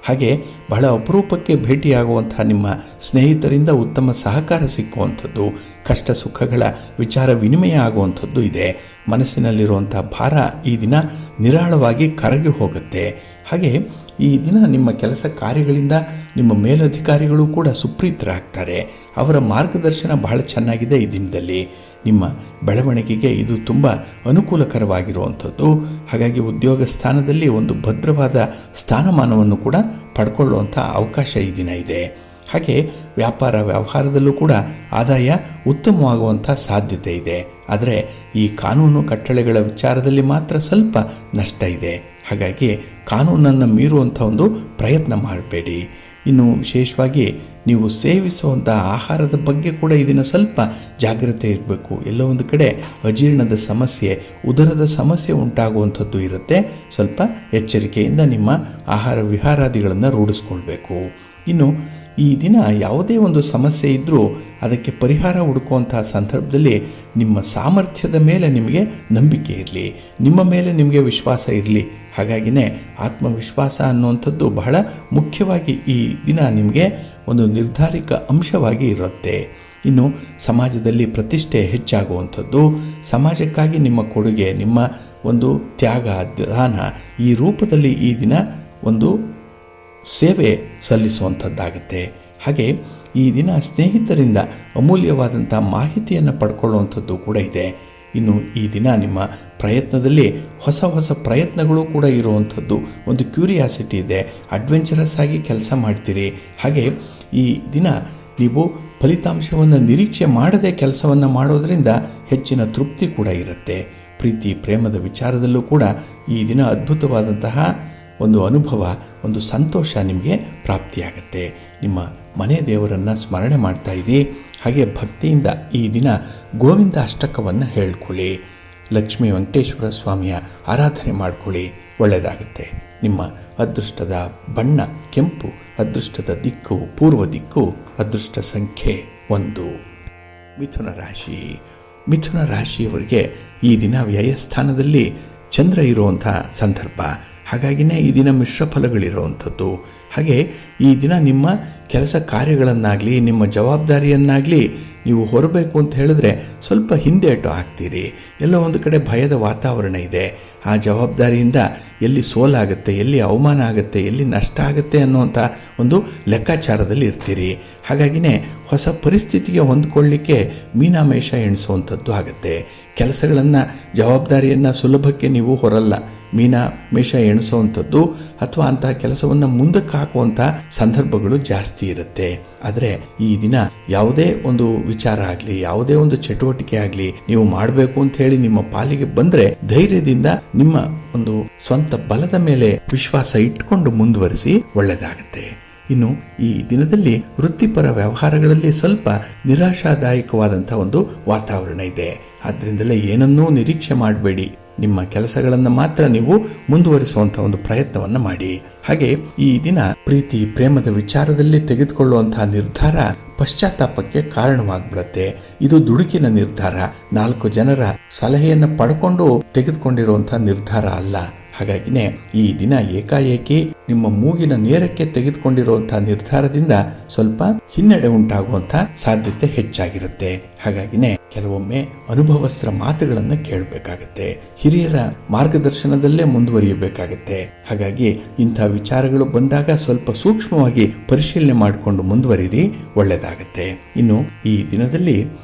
ಹಾಗೆ ಬಹಳ ಅಪರೂಪಕ್ಕೆ ಭೇಟಿಯಾಗುವಂಥ ನಿಮ್ಮ ಸ್ನೇಹಿತರಿಂದ ಉತ್ತಮ ಸಹಕಾರ ಸಿಕ್ಕುವಂಥದ್ದು, ಕಷ್ಟ ಸುಖಗಳ ವಿಚಾರ ವಿನಿಮಯ ಆಗುವಂಥದ್ದು ಇದೆ. ಮನಸ್ಸಿನಲ್ಲಿರುವಂಥ ಭಾರ ಈ ದಿನ ನಿರಾಳವಾಗಿ ಕರಗಿ ಹೋಗುತ್ತೆ. ಹಾಗೆ ಈ ದಿನ ನಿಮ್ಮ ಕೆಲಸ ಕಾರ್ಯಗಳಿಂದ ನಿಮ್ಮ ಮೇಲಧಿಕಾರಿಗಳು ಕೂಡ ಸುಪ್ರೀತರಾಗ್ತಾರೆ. ಅವರ ಮಾರ್ಗದರ್ಶನ ಬಹಳ ಚೆನ್ನಾಗಿದೆ ಈ ದಿನದಲ್ಲಿ. ನಿಮ್ಮ ಬೆಳವಣಿಗೆಗೆ ಇದು ತುಂಬ ಅನುಕೂಲಕರವಾಗಿರುವಂಥದ್ದು. ಹಾಗಾಗಿ ಉದ್ಯೋಗ ಸ್ಥಾನದಲ್ಲಿ ಒಂದು ಭದ್ರವಾದ ಸ್ಥಾನಮಾನವನ್ನು ಕೂಡ ಪಡ್ಕೊಳ್ಳುವಂಥ ಅವಕಾಶ ಈ ದಿನ ಇದೆ. ಹಾಗೆ ವ್ಯಾಪಾರ ವ್ಯವಹಾರದಲ್ಲೂ ಕೂಡ ಆದಾಯ ಉತ್ತಮವಾಗುವಂಥ ಸಾಧ್ಯತೆ ಇದೆ. ಆದರೆ ಈ ಕಾನೂನು ಕಟ್ಟಳೆಗಳ ವಿಚಾರದಲ್ಲಿ ಮಾತ್ರ ಸ್ವಲ್ಪ ನಷ್ಟ ಇದೆ. ಹಾಗಾಗಿ ಕಾನೂನನ್ನು ಮೀರುವಂಥ ಒಂದು ಪ್ರಯತ್ನ ಮಾಡಬೇಡಿ. ಇನ್ನು ವಿಶೇಷವಾಗಿ ನೀವು ಸೇವಿಸುವಂಥ ಆಹಾರದ ಬಗ್ಗೆ ಕೂಡ ಇದನ್ನು ಸ್ವಲ್ಪ ಜಾಗ್ರತೆ ಇರಬೇಕು. ಎಲ್ಲೋ ಒಂದು ಕಡೆ ಅಜೀರ್ಣದ ಸಮಸ್ಯೆ, ಉದರದ ಸಮಸ್ಯೆ ಉಂಟಾಗುವಂಥದ್ದು ಇರುತ್ತೆ. ಸ್ವಲ್ಪ ಎಚ್ಚರಿಕೆಯಿಂದ ನಿಮ್ಮ ಆಹಾರ ವಿಹಾರಾದಿಗಳನ್ನು ರೂಢಿಸ್ಕೊಳ್ಬೇಕು. ಇನ್ನು ಈ ದಿನ ಯಾವುದೇ ಒಂದು ಸಮಸ್ಯೆ ಇದ್ದರೂ ಅದಕ್ಕೆ ಪರಿಹಾರ ಹುಡುಕುವಂತಹ ಸಂದರ್ಭದಲ್ಲಿ ನಿಮ್ಮ ಸಾಮರ್ಥ್ಯದ ಮೇಲೆ ನಿಮಗೆ ನಂಬಿಕೆ ಇರಲಿ, ನಿಮ್ಮ ಮೇಲೆ ನಿಮಗೆ ವಿಶ್ವಾಸ ಇರಲಿ. ಹಾಗಾಗಿನೇ ಆತ್ಮವಿಶ್ವಾಸ ಅನ್ನುವಂಥದ್ದು ಬಹಳ ಮುಖ್ಯವಾಗಿ ಈ ದಿನ ನಿಮಗೆ ಒಂದು ನಿರ್ಧಾರಿತ ಅಂಶವಾಗಿ ಇರುತ್ತೆ. ಇನ್ನು ಸಮಾಜದಲ್ಲಿ ಪ್ರತಿಷ್ಠೆ ಹೆಚ್ಚಾಗುವಂಥದ್ದು, ಸಮಾಜಕ್ಕಾಗಿ ನಿಮ್ಮ ಕೊಡುಗೆ, ನಿಮ್ಮ ಒಂದು ತ್ಯಾಗ, ದಾನ ಈ ರೂಪದಲ್ಲಿ ಈ ದಿನ ಒಂದು ಸೇವೆ ಸಲ್ಲಿಸುವಂಥದ್ದಾಗುತ್ತೆ. ಹಾಗೆ ಈ ದಿನ ಸ್ನೇಹಿತರಿಂದ ಅಮೂಲ್ಯವಾದಂಥ ಮಾಹಿತಿಯನ್ನು ಪಡ್ಕೊಳ್ಳುವಂಥದ್ದು ಕೂಡ ಇದೆ. ಇನ್ನು ಈ ದಿನ ನಿಮ್ಮ ಪ್ರಯತ್ನದಲ್ಲಿ ಹೊಸ ಹೊಸ ಪ್ರಯತ್ನಗಳು ಕೂಡ ಇರುವಂಥದ್ದು, ಒಂದು ಕ್ಯೂರಿಯಾಸಿಟಿ ಇದೆ. ಅಡ್ವೆಂಚರಸ್ ಆಗಿ ಕೆಲಸ ಮಾಡ್ತೀರಿ. ಹಾಗೆ ಈ ದಿನ ನೀವು ಫಲಿತಾಂಶವನ್ನು ನಿರೀಕ್ಷೆ ಮಾಡದೆ ಕೆಲಸವನ್ನು ಮಾಡೋದರಿಂದ ಹೆಚ್ಚಿನ ತೃಪ್ತಿ ಕೂಡ ಇರುತ್ತೆ. ಪ್ರೀತಿ ಪ್ರೇಮದ ವಿಚಾರದಲ್ಲೂ ಕೂಡ ಈ ದಿನ ಅದ್ಭುತವಾದಂತಹ ಒಂದು ಅನುಭವ, ಒಂದು ಸಂತೋಷ ನಿಮಗೆ ಪ್ರಾಪ್ತಿಯಾಗತ್ತೆ. ನಿಮ್ಮ ಮನೆ ದೇವರನ್ನು ಸ್ಮರಣೆ ಮಾಡ್ತಾ ಇರಿ. ಹಾಗೆ ಭಕ್ತಿಯಿಂದ ಈ ದಿನ ಗೋವಿಂದ ಅಷ್ಟಕವನ್ನು ಹೇಳ್ಕೊಳ್ಳಿ. ಲಕ್ಷ್ಮೀ ವೆಂಕಟೇಶ್ವರ ಸ್ವಾಮಿಯ ಆರಾಧನೆ ಮಾಡ್ಕೊಳ್ಳಿ, ಒಳ್ಳೆಯದಾಗುತ್ತೆ. ನಿಮ್ಮ ಅದೃಷ್ಟದ ಬಣ್ಣ ಕೆಂಪು, ಅದೃಷ್ಟದ ದಿಕ್ಕು ಪೂರ್ವ ದಿಕ್ಕು, ಅದೃಷ್ಟ ಸಂಖ್ಯೆ 1. ಮಿಥುನ ರಾಶಿಯವರಿಗೆ ಈ ದಿನ ವ್ಯಯಸ್ಥಾನದಲ್ಲಿ ಚಂದ್ರ ಇರುವಂಥ ಸಂದರ್ಭ. ಹಾಗಾಗಿನೇ ಈ ದಿನ ಮಿಶ್ರ ಫಲಗಳಿರುವಂಥದ್ದು. ಹಾಗೆ ಈ ದಿನ ನಿಮ್ಮ ಕೆಲಸ ಕಾರ್ಯಗಳನ್ನಾಗಲಿ ನಿಮ್ಮ ಜವಾಬ್ದಾರಿಯನ್ನಾಗಲಿ ನೀವು ಹೊರಬೇಕು ಅಂತ ಹೇಳಿದ್ರೆ ಸ್ವಲ್ಪ ಹಿಂದೇಟು ಹಾಕ್ತೀರಿ. ಎಲ್ಲೋ ಒಂದು ಕಡೆ ಭಯದ ವಾತಾವರಣ ಇದೆ. ಆ ಜವಾಬ್ದಾರಿಯಿಂದ ಎಲ್ಲಿ ಸೋಲಾಗುತ್ತೆ, ಎಲ್ಲಿ ಅವಮಾನ ಆಗುತ್ತೆ, ಎಲ್ಲಿ ನಷ್ಟ ಆಗುತ್ತೆ ಅನ್ನುವಂಥ ಒಂದು ಲೆಕ್ಕಾಚಾರದಲ್ಲಿ ಇರ್ತೀರಿ. ಹಾಗಾಗಿನೇ ಹೊಸ ಪರಿಸ್ಥಿತಿಗೆ ಹೊಂದ್ಕೊಳ್ಳಿಕ್ಕೆ ಮೀನಾಮೇಷ ಎಣಿಸುವಂಥದ್ದು ಆಗುತ್ತೆ. ಕೆಲಸಗಳನ್ನು ಜವಾಬ್ದಾರಿಯನ್ನು ಸುಲಭಕ್ಕೆ ನೀವು ಹೊರಲ್ಲ. ಮೀನಾಮೇಷ ಎಣಿಸುವಂಥದ್ದು ಅಥವಾ ಅಂತಹ ಕೆಲಸವನ್ನು ಮುಂದಕ್ಕೆ ಹಾಕುವಂಥ ಸಂದರ್ಭಗಳು ಜಾಸ್ತಿ ಇರುತ್ತೆ. ಆದರೆ ಈ ದಿನ ಯಾವುದೇ ಒಂದು ವಿಚಾರ ಆಗಲಿ, ಯಾವುದೇ ಒಂದು ಚಟುವಟಿಕೆ ಆಗಲಿ ನೀವು ಮಾಡಬೇಕು ಅಂತ ಹೇಳಿ ನಿಮ್ಮ ಪಾಲಿಗೆ ಬಂದರೆ ಧೈರ್ಯದಿಂದ ನಿಮ್ಮ ಒಂದು ಸ್ವಂತ ಬಲದ ಮೇಲೆ ವಿಶ್ವಾಸ ಇಟ್ಕೊಂಡು ಮುಂದುವರಿಸಿ, ಒಳ್ಳೆಯದಾಗುತ್ತೆ. ಇನ್ನು ಈ ದಿನದಲ್ಲಿ ವೃತ್ತಿಪರ ವ್ಯವಹಾರಗಳಲ್ಲಿ ಸ್ವಲ್ಪ ನಿರಾಶಾದಾಯಕವಾದಂಥ ಒಂದು ವಾತಾವರಣ ಇದೆ. ಆದ್ದರಿಂದಲೇ ಏನನ್ನೂ ನಿರೀಕ್ಷೆ ಮಾಡಬೇಡಿ. ನಿಮ್ಮ ಕೆಲಸಗಳನ್ನು ಮಾತ್ರ ನೀವು ಮುಂದುವರಿಸುವಂಥ ಒಂದು ಪ್ರಯತ್ನವನ್ನು ಮಾಡಿ. ಹಾಗೆ ಈ ದಿನ ಪ್ರೀತಿ ಪ್ರೇಮದ ವಿಚಾರದಲ್ಲಿ ತೆಗೆದುಕೊಳ್ಳುವಂತಹ ನಿರ್ಧಾರ ಪಶ್ಚಾತ್ತಾಪಕ್ಕೆ ಕಾರಣವಾಗ್ಬಿಡತ್ತೆ. ಇದು ದುಡುಕಿನ ನಿರ್ಧಾರ, 4 ಜನರ ಸಲಹೆಯನ್ನು ಪಡ್ಕೊಂಡು ತೆಗೆದುಕೊಂಡಿರುವಂತಹ ನಿರ್ಧಾರ ಅಲ್ಲ. ಹಾಗಾಗಿನೇ ಈ ದಿನ ಏಕಾಏಕಿ ನಿಮ್ಮ ಮೂಗಿನ ನೇರಕ್ಕೆ ತೆಗೆದುಕೊಂಡಿರುವಂತಹ ನಿರ್ಧಾರದಿಂದ ಸ್ವಲ್ಪ ಹಿನ್ನಡೆ ಉಂಟಾಗುವಂಥ ಸಾಧ್ಯತೆ ಹೆಚ್ಚಾಗಿರುತ್ತೆ. ಹಾಗಾಗಿನೇ ಕೆಲವೊಮ್ಮೆ ಅನುಭವಸ್ಥರ ಮಾತುಗಳನ್ನು ಕೇಳಬೇಕಾಗತ್ತೆ, ಹಿರಿಯರ ಮಾರ್ಗದರ್ಶನದಲ್ಲೇ ಮುಂದುವರಿಯಬೇಕಾಗತ್ತೆ. ಹಾಗಾಗಿ ಇಂಥ ವಿಚಾರಗಳು ಬಂದಾಗ ಸ್ವಲ್ಪ ಸೂಕ್ಷ್ಮವಾಗಿ ಪರಿಶೀಲನೆ ಮಾಡಿಕೊಂಡು ಮುಂದುವರಿರಿ, ಒಳ್ಳೆಯದಾಗತ್ತೆ. ಇನ್ನು ಈ ದಿನದಲ್ಲಿ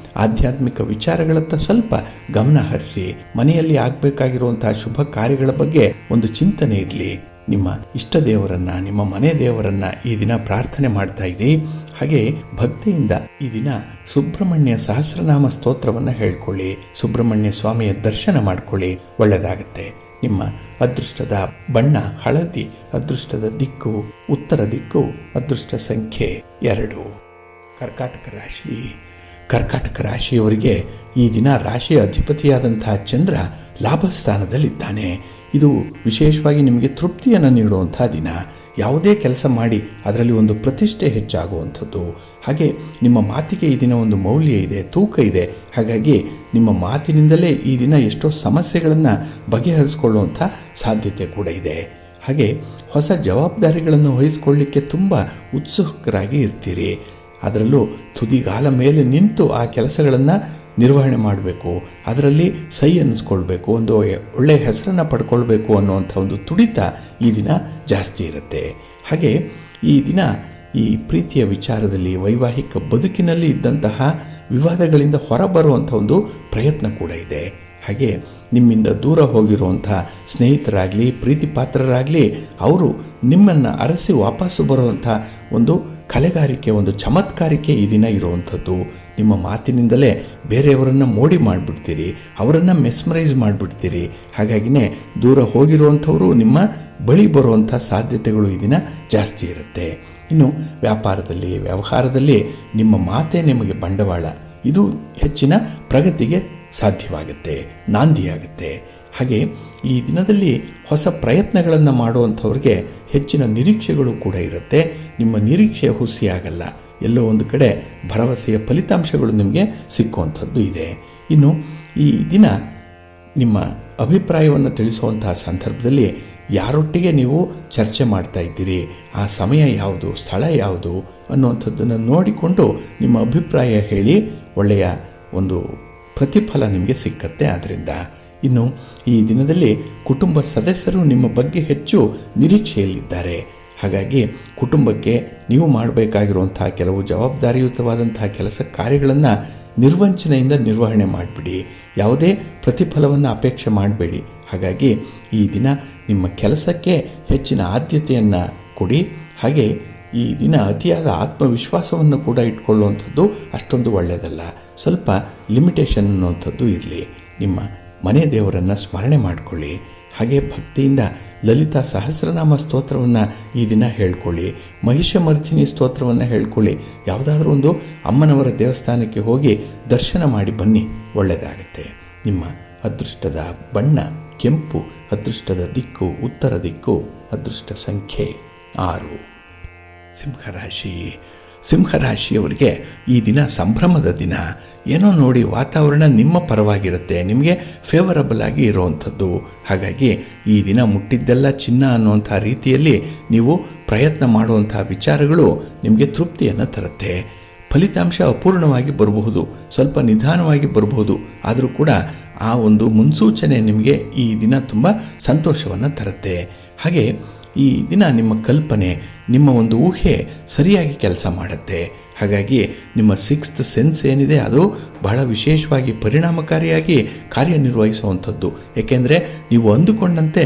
ಆಧ್ಯಾತ್ಮಿಕ ವಿಚಾರಗಳತ್ತ ಸ್ವಲ್ಪ ಗಮನ ಹರಿಸಿ, ಮನೆಯಲ್ಲಿ ಆಗಬೇಕಾಗಿರುವಂತಹ ಶುಭ ಕಾರ್ಯಗಳ ಬಗ್ಗೆ ಒಂದು ಚಿಂತನೆ ಇರಲಿ. ನಿಮ್ಮ ಇಷ್ಟ ದೇವರನ್ನ, ನಿಮ್ಮ ಮನೆ ದೇವರನ್ನ ಈ ದಿನ ಪ್ರಾರ್ಥನೆ ಮಾಡ್ತಾ ಇರಿ. ಹಾಗೆ ಭಕ್ತಿಯಿಂದ ಈ ದಿನ ಸುಬ್ರಹ್ಮಣ್ಯ ಸಹಸ್ರನಾಮ ಸ್ತೋತ್ರವನ್ನು ಹೇಳ್ಕೊಳ್ಳಿ, ಸುಬ್ರಹ್ಮಣ್ಯ ಸ್ವಾಮಿಯ ದರ್ಶನ ಮಾಡ್ಕೊಳ್ಳಿ, ಒಳ್ಳೆಯದಾಗತ್ತೆ. ನಿಮ್ಮ ಅದೃಷ್ಟದ ಬಣ್ಣ ಹಳದಿ, ಅದೃಷ್ಟದ ದಿಕ್ಕು ಉತ್ತರ ದಿಕ್ಕು, ಅದೃಷ್ಟ ಸಂಖ್ಯೆ 2. ಕರ್ಕಾಟಕ ರಾಶಿ. ಕರ್ಕಾಟಕ ರಾಶಿಯವರಿಗೆ ಈ ದಿನ ರಾಶಿಯ ಅಧಿಪತಿಯಾದಂತಹ ಚಂದ್ರ ಲಾಭಸ್ಥಾನದಲ್ಲಿದ್ದಾನೆ. ಇದು ವಿಶೇಷವಾಗಿ ನಿಮಗೆ ತೃಪ್ತಿಯನ್ನು ನೀಡುವಂಥ ದಿನ. ಯಾವುದೇ ಕೆಲಸ ಮಾಡಿ ಅದರಲ್ಲಿ ಒಂದು ಪ್ರತಿಷ್ಠೆ ಹೆಚ್ಚಾಗುವಂಥದ್ದು. ಹಾಗೆ ನಿಮ್ಮ ಮಾತಿಗೆ ಈ ದಿನ ಒಂದು ಮೌಲ್ಯ ಇದೆ, ತೂಕ ಇದೆ. ಹಾಗಾಗಿ ನಿಮ್ಮ ಮಾತಿನಿಂದಲೇ ಈ ದಿನ ಎಷ್ಟೋ ಸಮಸ್ಯೆಗಳನ್ನು ಬಗೆಹರಿಸಿಕೊಳ್ಳುವಂಥ ಸಾಧ್ಯತೆ ಕೂಡ ಇದೆ. ಹಾಗೆ ಹೊಸ ಜವಾಬ್ದಾರಿಗಳನ್ನು ವಹಿಸಿಕೊಳ್ಳಿಕ್ಕೆ ತುಂಬ ಉತ್ಸುಕರಾಗಿ ಇರ್ತೀರಿ. ಅದರಲ್ಲೂ ತುದಿಗಾಲ ಮೇಲೆ ನಿಂತು ಆ ಕೆಲಸಗಳನ್ನು ನಿರ್ವಹಣೆ ಮಾಡಬೇಕು, ಅದರಲ್ಲಿ ಸೈ ಅನ್ನಿಸ್ಕೊಳ್ಬೇಕು, ಒಂದು ಒಳ್ಳೆಯ ಹೆಸರನ್ನು ಪಡ್ಕೊಳ್ಬೇಕು ಅನ್ನುವಂಥ ಒಂದು ತುಡಿತ ಈ ದಿನ ಜಾಸ್ತಿ ಇರುತ್ತೆ. ಹಾಗೆ ಈ ದಿನ ಈ ಪ್ರೀತಿಯ ವಿಚಾರದಲ್ಲಿ, ವೈವಾಹಿಕ ಬದುಕಿನಲ್ಲಿ ಇದ್ದಂತಹ ವಿವಾದಗಳಿಂದ ಹೊರಬರುವಂಥ ಒಂದು ಪ್ರಯತ್ನ ಕೂಡ ಇದೆ. ಹಾಗೆ ನಿಮ್ಮಿಂದ ದೂರ ಹೋಗಿರುವಂಥ ಸ್ನೇಹಿತರಾಗಲಿ, ಪ್ರೀತಿ ಪಾತ್ರರಾಗಲಿ, ಅವರು ನಿಮ್ಮನ್ನು ಅರಸಿ ವಾಪಸ್ಸು ಬರುವಂಥ ಒಂದು ಕಲೆಗಾರಿಕೆ, ಒಂದು ಚಮತ್ಕಾರಿಕೆ ಈ ದಿನ ಇರುವಂಥದ್ದು. ನಿಮ್ಮ ಮಾತಿನಿಂದಲೇ ಬೇರೆಯವರನ್ನು ಮೋಡಿ ಮಾಡಿಬಿಡ್ತೀರಿ, ಅವರನ್ನು ಮೆಸ್ಮರೈಸ್ ಮಾಡಿಬಿಡ್ತೀರಿ. ಹಾಗಾಗಿನೇ ದೂರ ಹೋಗಿರುವಂಥವರು ನಿಮ್ಮ ಬಳಿ ಬರುವಂಥ ಸಾಧ್ಯತೆಗಳು ಈ ದಿನ ಜಾಸ್ತಿ ಇರುತ್ತೆ. ಇನ್ನು ವ್ಯಾಪಾರದಲ್ಲಿ, ವ್ಯವಹಾರದಲ್ಲಿ ನಿಮ್ಮ ಮಾತೇ ನಿಮಗೆ ಬಂಡವಾಳ. ಇದು ಹೆಚ್ಚಿನ ಪ್ರಗತಿಗೆ ಸಾಧ್ಯವಾಗುತ್ತೆ, ನಾಂದಿಯಾಗುತ್ತೆ. ಹಾಗೆ ಈ ದಿನದಲ್ಲಿ ಹೊಸ ಪ್ರಯತ್ನಗಳನ್ನು ಮಾಡುವಂಥವ್ರಿಗೆ ಹೆಚ್ಚಿನ ನಿರೀಕ್ಷೆಗಳು ಕೂಡ ಇರುತ್ತೆ. ನಿಮ್ಮ ನಿರೀಕ್ಷೆ ಹುಸಿಯಾಗಲ್ಲ, ಎಲ್ಲೋ ಒಂದು ಕಡೆ ಭರವಸೆಯ ಫಲಿತಾಂಶಗಳು ನಿಮಗೆ ಸಿಕ್ಕುವಂಥದ್ದು ಇದೆ. ಇನ್ನು ಈ ದಿನ ನಿಮ್ಮ ಅಭಿಪ್ರಾಯವನ್ನು ತಿಳಿಸುವಂತಹ ಸಂದರ್ಭದಲ್ಲಿ ಯಾರೊಟ್ಟಿಗೆ ನೀವು ಚರ್ಚೆ ಮಾಡ್ತಾ ಇದ್ದೀರಿ, ಆ ಸಮಯ ಯಾವುದು, ಸ್ಥಳ ಯಾವುದು ಅನ್ನುವಂಥದ್ದನ್ನು ನೋಡಿಕೊಂಡು ನಿಮ್ಮ ಅಭಿಪ್ರಾಯ ಹೇಳಿ, ಒಳ್ಳೆಯ ಒಂದು ಪ್ರತಿಫಲ ನಿಮಗೆ ಸಿಕ್ಕತ್ತೆ ಅದರಿಂದ. ಇನ್ನು ಈ ದಿನದಲ್ಲಿ ಕುಟುಂಬ ಸದಸ್ಯರು ನಿಮ್ಮ ಬಗ್ಗೆ ಹೆಚ್ಚು ನಿರೀಕ್ಷೆಯಲ್ಲಿದ್ದಾರೆ. ಹಾಗಾಗಿ ಕುಟುಂಬಕ್ಕೆ ನೀವು ಮಾಡಬೇಕಾಗಿರುವಂಥ ಕೆಲವು ಜವಾಬ್ದಾರಿಯುತವಾದಂತಹ ಕೆಲಸ ಕಾರ್ಯಗಳನ್ನು ನಿರ್ವಂಚನೆಯಿಂದ ನಿರ್ವಹಣೆ ಮಾಡಿಬಿಡಿ. ಯಾವುದೇ ಪ್ರತಿಫಲವನ್ನು ಅಪೇಕ್ಷೆ ಮಾಡಬೇಡಿ. ಹಾಗಾಗಿ ಈ ದಿನ ನಿಮ್ಮ ಕೆಲಸಕ್ಕೆ ಹೆಚ್ಚಿನ ಆದ್ಯತೆಯನ್ನು ಕೊಡಿ. ಹಾಗೆ ಈ ದಿನ ಅತಿಯಾದ ಆತ್ಮವಿಶ್ವಾಸವನ್ನು ಕೂಡ ಇಟ್ಕೊಳ್ಳುವಂಥದ್ದು ಅಷ್ಟೊಂದು ಒಳ್ಳೆಯದಲ್ಲ. ಸ್ವಲ್ಪ ಲಿಮಿಟೇಷನ್ ಅನ್ನುವಂಥದ್ದು ಇರಲಿ. ನಿಮ್ಮ ಮನೆ ದೇವರನ್ನು ಸ್ಮರಣೆ ಮಾಡಿಕೊಳ್ಳಿ. ಹಾಗೆ ಭಕ್ತಿಯಿಂದ ಲಲಿತಾ ಸಹಸ್ರನಾಮ ಸ್ತೋತ್ರವನ್ನು ಈ ದಿನ ಹೇಳ್ಕೊಳ್ಳಿ. ಮಹಿಷಮರ್ಧಿನಿ ಸ್ತೋತ್ರವನ್ನು ಹೇಳ್ಕೊಳ್ಳಿ. ಯಾವುದಾದ್ರೂ ಒಂದು ಅಮ್ಮನವರ ದೇವಸ್ಥಾನಕ್ಕೆ ಹೋಗಿ ದರ್ಶನ ಮಾಡಿ ಬನ್ನಿ, ಒಳ್ಳೆಯದಾಗುತ್ತೆ. ನಿಮ್ಮ ಅದೃಷ್ಟದ ಬಣ್ಣ ಕೆಂಪು, ಅದೃಷ್ಟದ ದಿಕ್ಕು ಉತ್ತರ ದಿಕ್ಕು, ಅದೃಷ್ಟ ಸಂಖ್ಯೆ 6. ಸಿಂಹರಾಶಿ. ಸಿಂಹರಾಶಿಯವರಿಗೆ ಈ ದಿನ ಸಂಭ್ರಮದ ದಿನ. ಏನೋ ನೋಡಿ ವಾತಾವರಣ ನಿಮ್ಮ ಪರವಾಗಿರುತ್ತೆ, ನಿಮಗೆ ಫೇವರಬಲ್ ಆಗಿ ಇರುವಂಥದ್ದು. ಹಾಗಾಗಿ ಈ ದಿನ ಮುಟ್ಟಿದ್ದೆಲ್ಲ ಚಿನ್ನ ಅನ್ನುವಂಥ ರೀತಿಯಲ್ಲಿ ನೀವು ಪ್ರಯತ್ನ ಮಾಡುವಂಥ ವಿಚಾರಗಳು ನಿಮಗೆ ತೃಪ್ತಿಯನ್ನು ತರುತ್ತೆ. ಫಲಿತಾಂಶ ಅಪೂರ್ಣವಾಗಿ ಬರಬಹುದು, ಸ್ವಲ್ಪ ನಿಧಾನವಾಗಿ ಬರಬಹುದು, ಆದರೂ ಕೂಡ ಆ ಒಂದು ಮುನ್ಸೂಚನೆ ನಿಮಗೆ ಈ ದಿನ ತುಂಬ ಸಂತೋಷವನ್ನು ತರುತ್ತೆ. ಹಾಗೆ ಈ ದಿನ ನಿಮ್ಮ ಕಲ್ಪನೆ, ನಿಮ್ಮ ಒಂದು ಊಹೆ ಸರಿಯಾಗಿ ಕೆಲಸ ಮಾಡುತ್ತೆ. ಹಾಗಾಗಿ ನಿಮ್ಮ ಸಿಕ್ಸ್ತ್ ಸೆನ್ಸ್ ಏನಿದೆ ಅದು ಬಹಳ ವಿಶೇಷವಾಗಿ ಪರಿಣಾಮಕಾರಿಯಾಗಿ ಕಾರ್ಯನಿರ್ವಹಿಸುವಂಥದ್ದು. ಏಕೆಂದರೆ ನೀವು ಅಂದುಕೊಂಡಂತೆ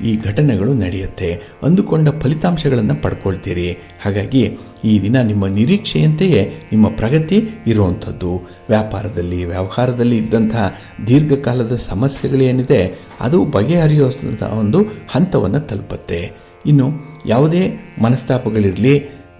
ಈ ಘಟನೆಗಳು ನಡೆಯುತ್ತೆ, ಅಂದುಕೊಂಡ ಫಲಿತಾಂಶಗಳನ್ನು ಪಡ್ಕೊಳ್ತೀರಿ. ಹಾಗಾಗಿ ಈ ದಿನ ನಿಮ್ಮ ನಿರೀಕ್ಷೆಯಂತೆಯೇ ನಿಮ್ಮ ಪ್ರಗತಿ ಇರುವಂಥದ್ದು. ವ್ಯಾಪಾರದಲ್ಲಿ ವ್ಯವಹಾರದಲ್ಲಿ ಇದ್ದಂತಹ ದೀರ್ಘಕಾಲದ ಸಮಸ್ಯೆಗಳೇನಿದೆ ಅದು ಬಗೆಹರಿಯುವಂಥ ಒಂದು ಹಂತವನ್ನು ತಲುಪುತ್ತೆ. ಇನ್ನು ಯಾವುದೇ ಮನಸ್ತಾಪಗಳಿರಲಿ,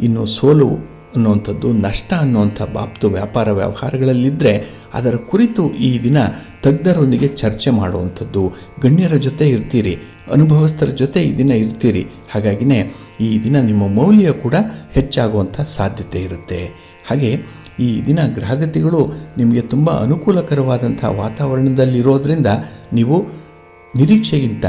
ಇನ್ನು ಸೋಲು ಅನ್ನುವಂಥದ್ದು, ನಷ್ಟ ಅನ್ನುವಂಥ ಬಾಬ್ತು ವ್ಯಾಪಾರ ವ್ಯವಹಾರಗಳಲ್ಲಿದ್ದರೆ ಅದರ ಕುರಿತು ಈ ದಿನ ತಜ್ಞರೊಂದಿಗೆ ಚರ್ಚೆ ಮಾಡುವಂಥದ್ದು. ಗಣ್ಯರ ಜೊತೆ ಇರ್ತೀರಿ, ಅನುಭವಸ್ಥರ ಜೊತೆ ಈ ದಿನ ಇರ್ತೀರಿ. ಹಾಗಾಗಿನೇ ಈ ದಿನ ನಿಮ್ಮ ಮೌಲ್ಯ ಕೂಡ ಹೆಚ್ಚಾಗುವಂಥ ಸಾಧ್ಯತೆ ಇರುತ್ತೆ. ಹಾಗೆ ಈ ದಿನ ಗ್ರಹಗತಿಗಳು ನಿಮಗೆ ತುಂಬ ಅನುಕೂಲಕರವಾದಂಥ ವಾತಾವರಣದಲ್ಲಿರೋದ್ರಿಂದ ನೀವು ನಿರೀಕ್ಷೆಗಿಂತ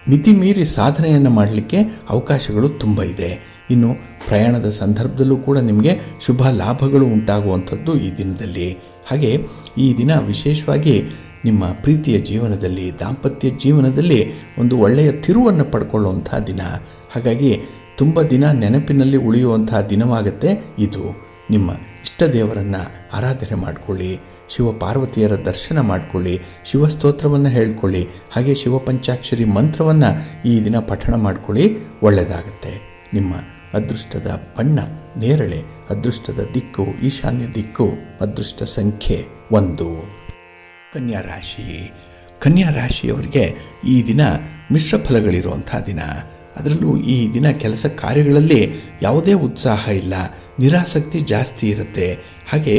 ಮಿತಿಮೀರಿ ಸಾಧನೆಯನ್ನು ಮಾಡಲಿಕ್ಕೆ ಅವಕಾಶಗಳು ತುಂಬ ಇದೆ. ಇನ್ನು ಪ್ರಯಾಣದ ಸಂದರ್ಭದಲ್ಲೂ ಕೂಡ ನಿಮಗೆ ಶುಭ ಲಾಭಗಳು ಉಂಟಾಗುವಂಥದ್ದು ಈ ದಿನದಲ್ಲಿ. ಹಾಗೆ ಈ ದಿನ ವಿಶೇಷವಾಗಿ ನಿಮ್ಮ ಪ್ರೀತಿಯ ಜೀವನದಲ್ಲಿ, ದಾಂಪತ್ಯ ಜೀವನದಲ್ಲಿ ಒಂದು ಒಳ್ಳೆಯ ತಿರುವನ್ನು ಪಡ್ಕೊಳ್ಳುವಂಥ ದಿನ. ಹಾಗಾಗಿ ತುಂಬ ದಿನ ನೆನಪಿನಲ್ಲಿ ಉಳಿಯುವಂಥ ದಿನವಾಗುತ್ತೆ ಇದು. ನಿಮ್ಮ ಇಷ್ಟ ದೇವರನ್ನು ಆರಾಧನೆ ಮಾಡಿಕೊಳ್ಳಿ, ಶಿವಪಾರ್ವತಿಯರ ದರ್ಶನ ಮಾಡಿಕೊಳ್ಳಿ, ಶಿವಸ್ತೋತ್ರವನ್ನು ಹೇಳ್ಕೊಳ್ಳಿ, ಹಾಗೆ ಶಿವಪಂಚಾಕ್ಷರಿ ಮಂತ್ರವನ್ನು ಈ ದಿನ ಪಠಣ ಮಾಡಿಕೊಳ್ಳಿ, ಒಳ್ಳೆಯದಾಗುತ್ತೆ. ನಿಮ್ಮ ಅದೃಷ್ಟದ ಬಣ್ಣ ನೇರಳೆ, ಅದೃಷ್ಟದ ದಿಕ್ಕು ಈಶಾನ್ಯ ದಿಕ್ಕು, ಅದೃಷ್ಟ ಸಂಖ್ಯೆ 1. ಕನ್ಯಾ ರಾಶಿ. ಕನ್ಯಾ ರಾಶಿಯವರಿಗೆ ಈ ದಿನ ಮಿಶ್ರ ಫಲಗಳಿರುವಂಥ ದಿನ. ಅದರಲ್ಲೂ ಈ ದಿನ ಕೆಲಸ ಕಾರ್ಯಗಳಲ್ಲಿ ಯಾವುದೇ ಉತ್ಸಾಹ ಇಲ್ಲ, ನಿರಾಸಕ್ತಿ ಜಾಸ್ತಿ ಇರುತ್ತೆ. ಹಾಗೆ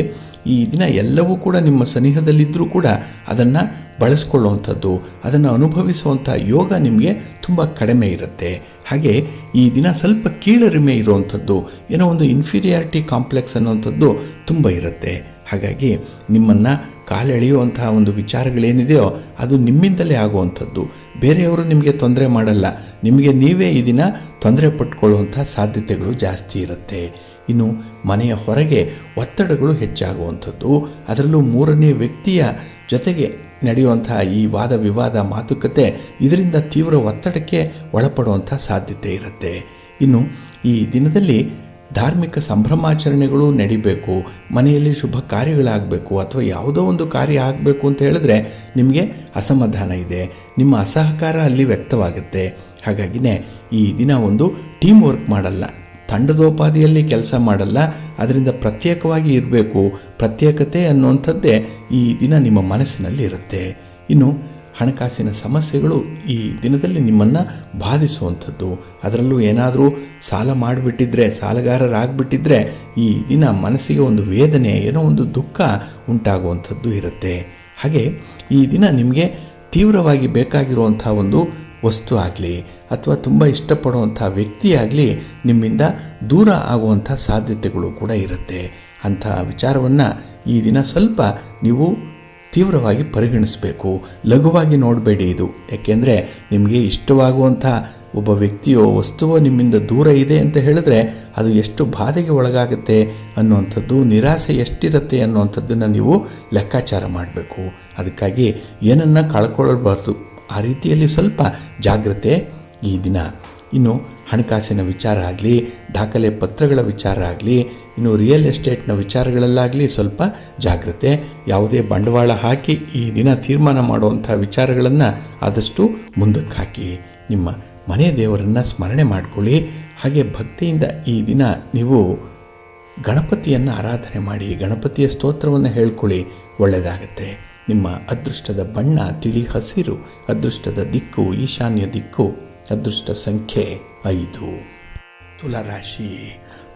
ಈ ದಿನ ಎಲ್ಲವೂ ಕೂಡ ನಿಮ್ಮ ಸನಿಹದಲ್ಲಿದ್ದರೂ ಕೂಡ ಅದನ್ನು ಬಳಸ್ಕೊಳ್ಳುವಂಥದ್ದು, ಅದನ್ನು ಅನುಭವಿಸುವಂಥ ಯೋಗ ನಿಮಗೆ ತುಂಬ ಕಡಿಮೆ ಇರುತ್ತೆ. ಹಾಗೆ ಈ ದಿನ ಸ್ವಲ್ಪ ಕೀಳರಿಮೆ ಇರುವಂಥದ್ದು, ಏನೋ ಒಂದು ಇನ್ಫೀರಿಯಾರಿಟಿ ಕಾಂಪ್ಲೆಕ್ಸ್ ಅನ್ನುವಂಥದ್ದು ತುಂಬ ಇರುತ್ತೆ. ಹಾಗಾಗಿ ನಿಮ್ಮನ್ನು ಕಾಲೆಳೆಯುವಂತಹ ಒಂದು ವಿಚಾರಗಳೇನಿದೆಯೋ ಅದು ನಿಮ್ಮಿಂದಲೇ ಆಗುವಂಥದ್ದು. ಬೇರೆಯವರು ನಿಮಗೆ ತೊಂದರೆ ಮಾಡಲ್ಲ, ನಿಮಗೆ ನೀವೇ ಈ ದಿನ ತೊಂದರೆ ಪಟ್ಕೊಳ್ಳುವಂಥ ಸಾಧ್ಯತೆಗಳು ಜಾಸ್ತಿ ಇರುತ್ತೆ. ಇನ್ನು ಮನೆಯ ಹೊರಗೆ ಒತ್ತಡಗಳು ಹೆಚ್ಚಾಗುವಂಥದ್ದು, ಅದರಲ್ಲೂ 3ನೇ ವ್ಯಕ್ತಿಯ ಜೊತೆಗೆ ನಡೆಯುವಂಥ ಈ ವಾದ ವಿವಾದ ಮಾತುಕತೆ, ಇದರಿಂದ ತೀವ್ರ ಒತ್ತಡಕ್ಕೆ ಒಳಪಡುವಂಥ ಸಾಧ್ಯತೆ ಇರುತ್ತೆ. ಇನ್ನು ಈ ದಿನದಲ್ಲಿ ಧಾರ್ಮಿಕ ಸಂಭ್ರಮಾಚರಣೆಗಳು ನಡಿಬೇಕು, ಮನೆಯಲ್ಲಿ ಶುಭ ಕಾರ್ಯಗಳಾಗಬೇಕು, ಅಥವಾ ಯಾವುದೋ ಒಂದು ಕಾರ್ಯ ಆಗಬೇಕು ಅಂತ ಹೇಳಿದ್ರೆ ನಿಮಗೆ ಅಸಮಾಧಾನ ಇದೆ, ನಿಮ್ಮ ಅಸಹಕಾರ ಅಲ್ಲಿ ವ್ಯಕ್ತವಾಗುತ್ತೆ. ಹಾಗಾಗಿನೇ ಈ ದಿನ ಒಂದು ಟೀಮ್ ವರ್ಕ್ ಮಾಡಲ್ಲ, ತಂಡದೋಪಾದಿಯಲ್ಲಿ ಕೆಲಸ ಮಾಡಲ್ಲ, ಅದರಿಂದ ಪ್ರತ್ಯೇಕವಾಗಿ ಇರಬೇಕು. ಪ್ರತ್ಯೇಕತೆ ಅನ್ನುವಂಥದ್ದೇ ಈ ದಿನ ನಿಮ್ಮ ಮನಸ್ಸಿನಲ್ಲಿ ಇರುತ್ತೆ. ಇನ್ನು ಹಣಕಾಸಿನ ಸಮಸ್ಯೆಗಳು ಈ ದಿನದಲ್ಲಿ ನಿಮ್ಮನ್ನು ಬಾಧಿಸುವಂಥದ್ದು, ಅದರಲ್ಲೂ ಏನಾದರೂ ಸಾಲ ಮಾಡಿಬಿಟ್ಟಿದ್ರೆ, ಸಾಲಗಾರರಾಗಿಬಿಟ್ಟಿದ್ರೆ ಈ ದಿನ ಮನಸ್ಸಿಗೆ ಒಂದು ವೇದನೆ, ಏನೋ ಒಂದು ದುಃಖ ಉಂಟಾಗುವಂಥದ್ದು ಇರುತ್ತೆ. ಹಾಗೆ ಈ ದಿನ ನಿಮಗೆ ತೀವ್ರವಾಗಿ ಬೇಕಾಗಿರುವಂಥ ಒಂದು ವಸ್ತು ಆಗಲಿ ಅಥವಾ ತುಂಬ ಇಷ್ಟಪಡುವಂಥ ವ್ಯಕ್ತಿಯಾಗಲಿ ನಿಮ್ಮಿಂದ ದೂರ ಆಗುವಂಥ ಸಾಧ್ಯತೆಗಳು ಕೂಡ ಇರುತ್ತೆ. ಅಂಥ ವಿಚಾರವನ್ನು ಈ ದಿನ ಸ್ವಲ್ಪ ನೀವು ತೀವ್ರವಾಗಿ ಪರಿಗಣಿಸಬೇಕು, ಲಘುವಾಗಿ ನೋಡಬೇಡಿ ಇದು. ಯಾಕೆಂದರೆ ನಿಮಗೆ ಇಷ್ಟವಾಗುವಂಥ ಒಬ್ಬ ವ್ಯಕ್ತಿಯೋ ವಸ್ತುವೋ ನಿಮ್ಮಿಂದ ದೂರ ಇದೆ ಅಂತ ಹೇಳಿದ್ರೆ ಅದು ಎಷ್ಟು ಬಾಧೆಗೆ ಒಳಗಾಗುತ್ತೆ ಅನ್ನುವಂಥದ್ದು, ನಿರಾಸೆ ಎಷ್ಟಿರುತ್ತೆ ಅನ್ನುವಂಥದ್ದನ್ನು ನೀವು ಲೆಕ್ಕಾಚಾರ ಮಾಡಬೇಕು. ಅದಕ್ಕಾಗಿ ಏನನ್ನು ಕಳ್ಕೊಳ್ಳಬಾರ್ದು, ಆ ರೀತಿಯಲ್ಲಿ ಸ್ವಲ್ಪ ಜಾಗ್ರತೆ ಈ ದಿನ. ಇನ್ನು ಹಣಕಾಸಿನ ವಿಚಾರ ಆಗಲಿ, ದಾಖಲೆ ಪತ್ರಗಳ ವಿಚಾರ ಆಗಲಿ, ಇನ್ನು ರಿಯಲ್ ಎಸ್ಟೇಟ್ನ ವಿಚಾರಗಳಲ್ಲಾಗಲಿ ಸ್ವಲ್ಪ ಜಾಗ್ರತೆ. ಯಾವುದೇ ಬಂಡವಾಳ ಹಾಕಿ ಈ ದಿನ ತೀರ್ಮಾನ ಮಾಡುವಂಥ ವಿಚಾರಗಳನ್ನು ಆದಷ್ಟು ಮುಂದಕ್ಕೆ ಹಾಕಿ. ನಿಮ್ಮ ಮನೆ ದೇವರನ್ನು ಸ್ಮರಣೆ ಮಾಡಿಕೊಳ್ಳಿ. ಹಾಗೆ ಭಕ್ತಿಯಿಂದ ಈ ದಿನ ನೀವು ಗಣಪತಿಯನ್ನು ಆರಾಧನೆ ಮಾಡಿ, ಗಣಪತಿಯ ಸ್ತೋತ್ರವನ್ನು ಹೇಳ್ಕೊಳ್ಳಿ, ಒಳ್ಳೆಯದಾಗತ್ತೆ. ನಿಮ್ಮ ಅದೃಷ್ಟದ ಬಣ್ಣ ತಿಳಿ ಹಸಿರು, ಅದೃಷ್ಟದ ದಿಕ್ಕು ಈಶಾನ್ಯ ದಿಕ್ಕು, ಅದೃಷ್ಟ ಸಂಖ್ಯೆ 5. ತುಲಾರಾಶಿ.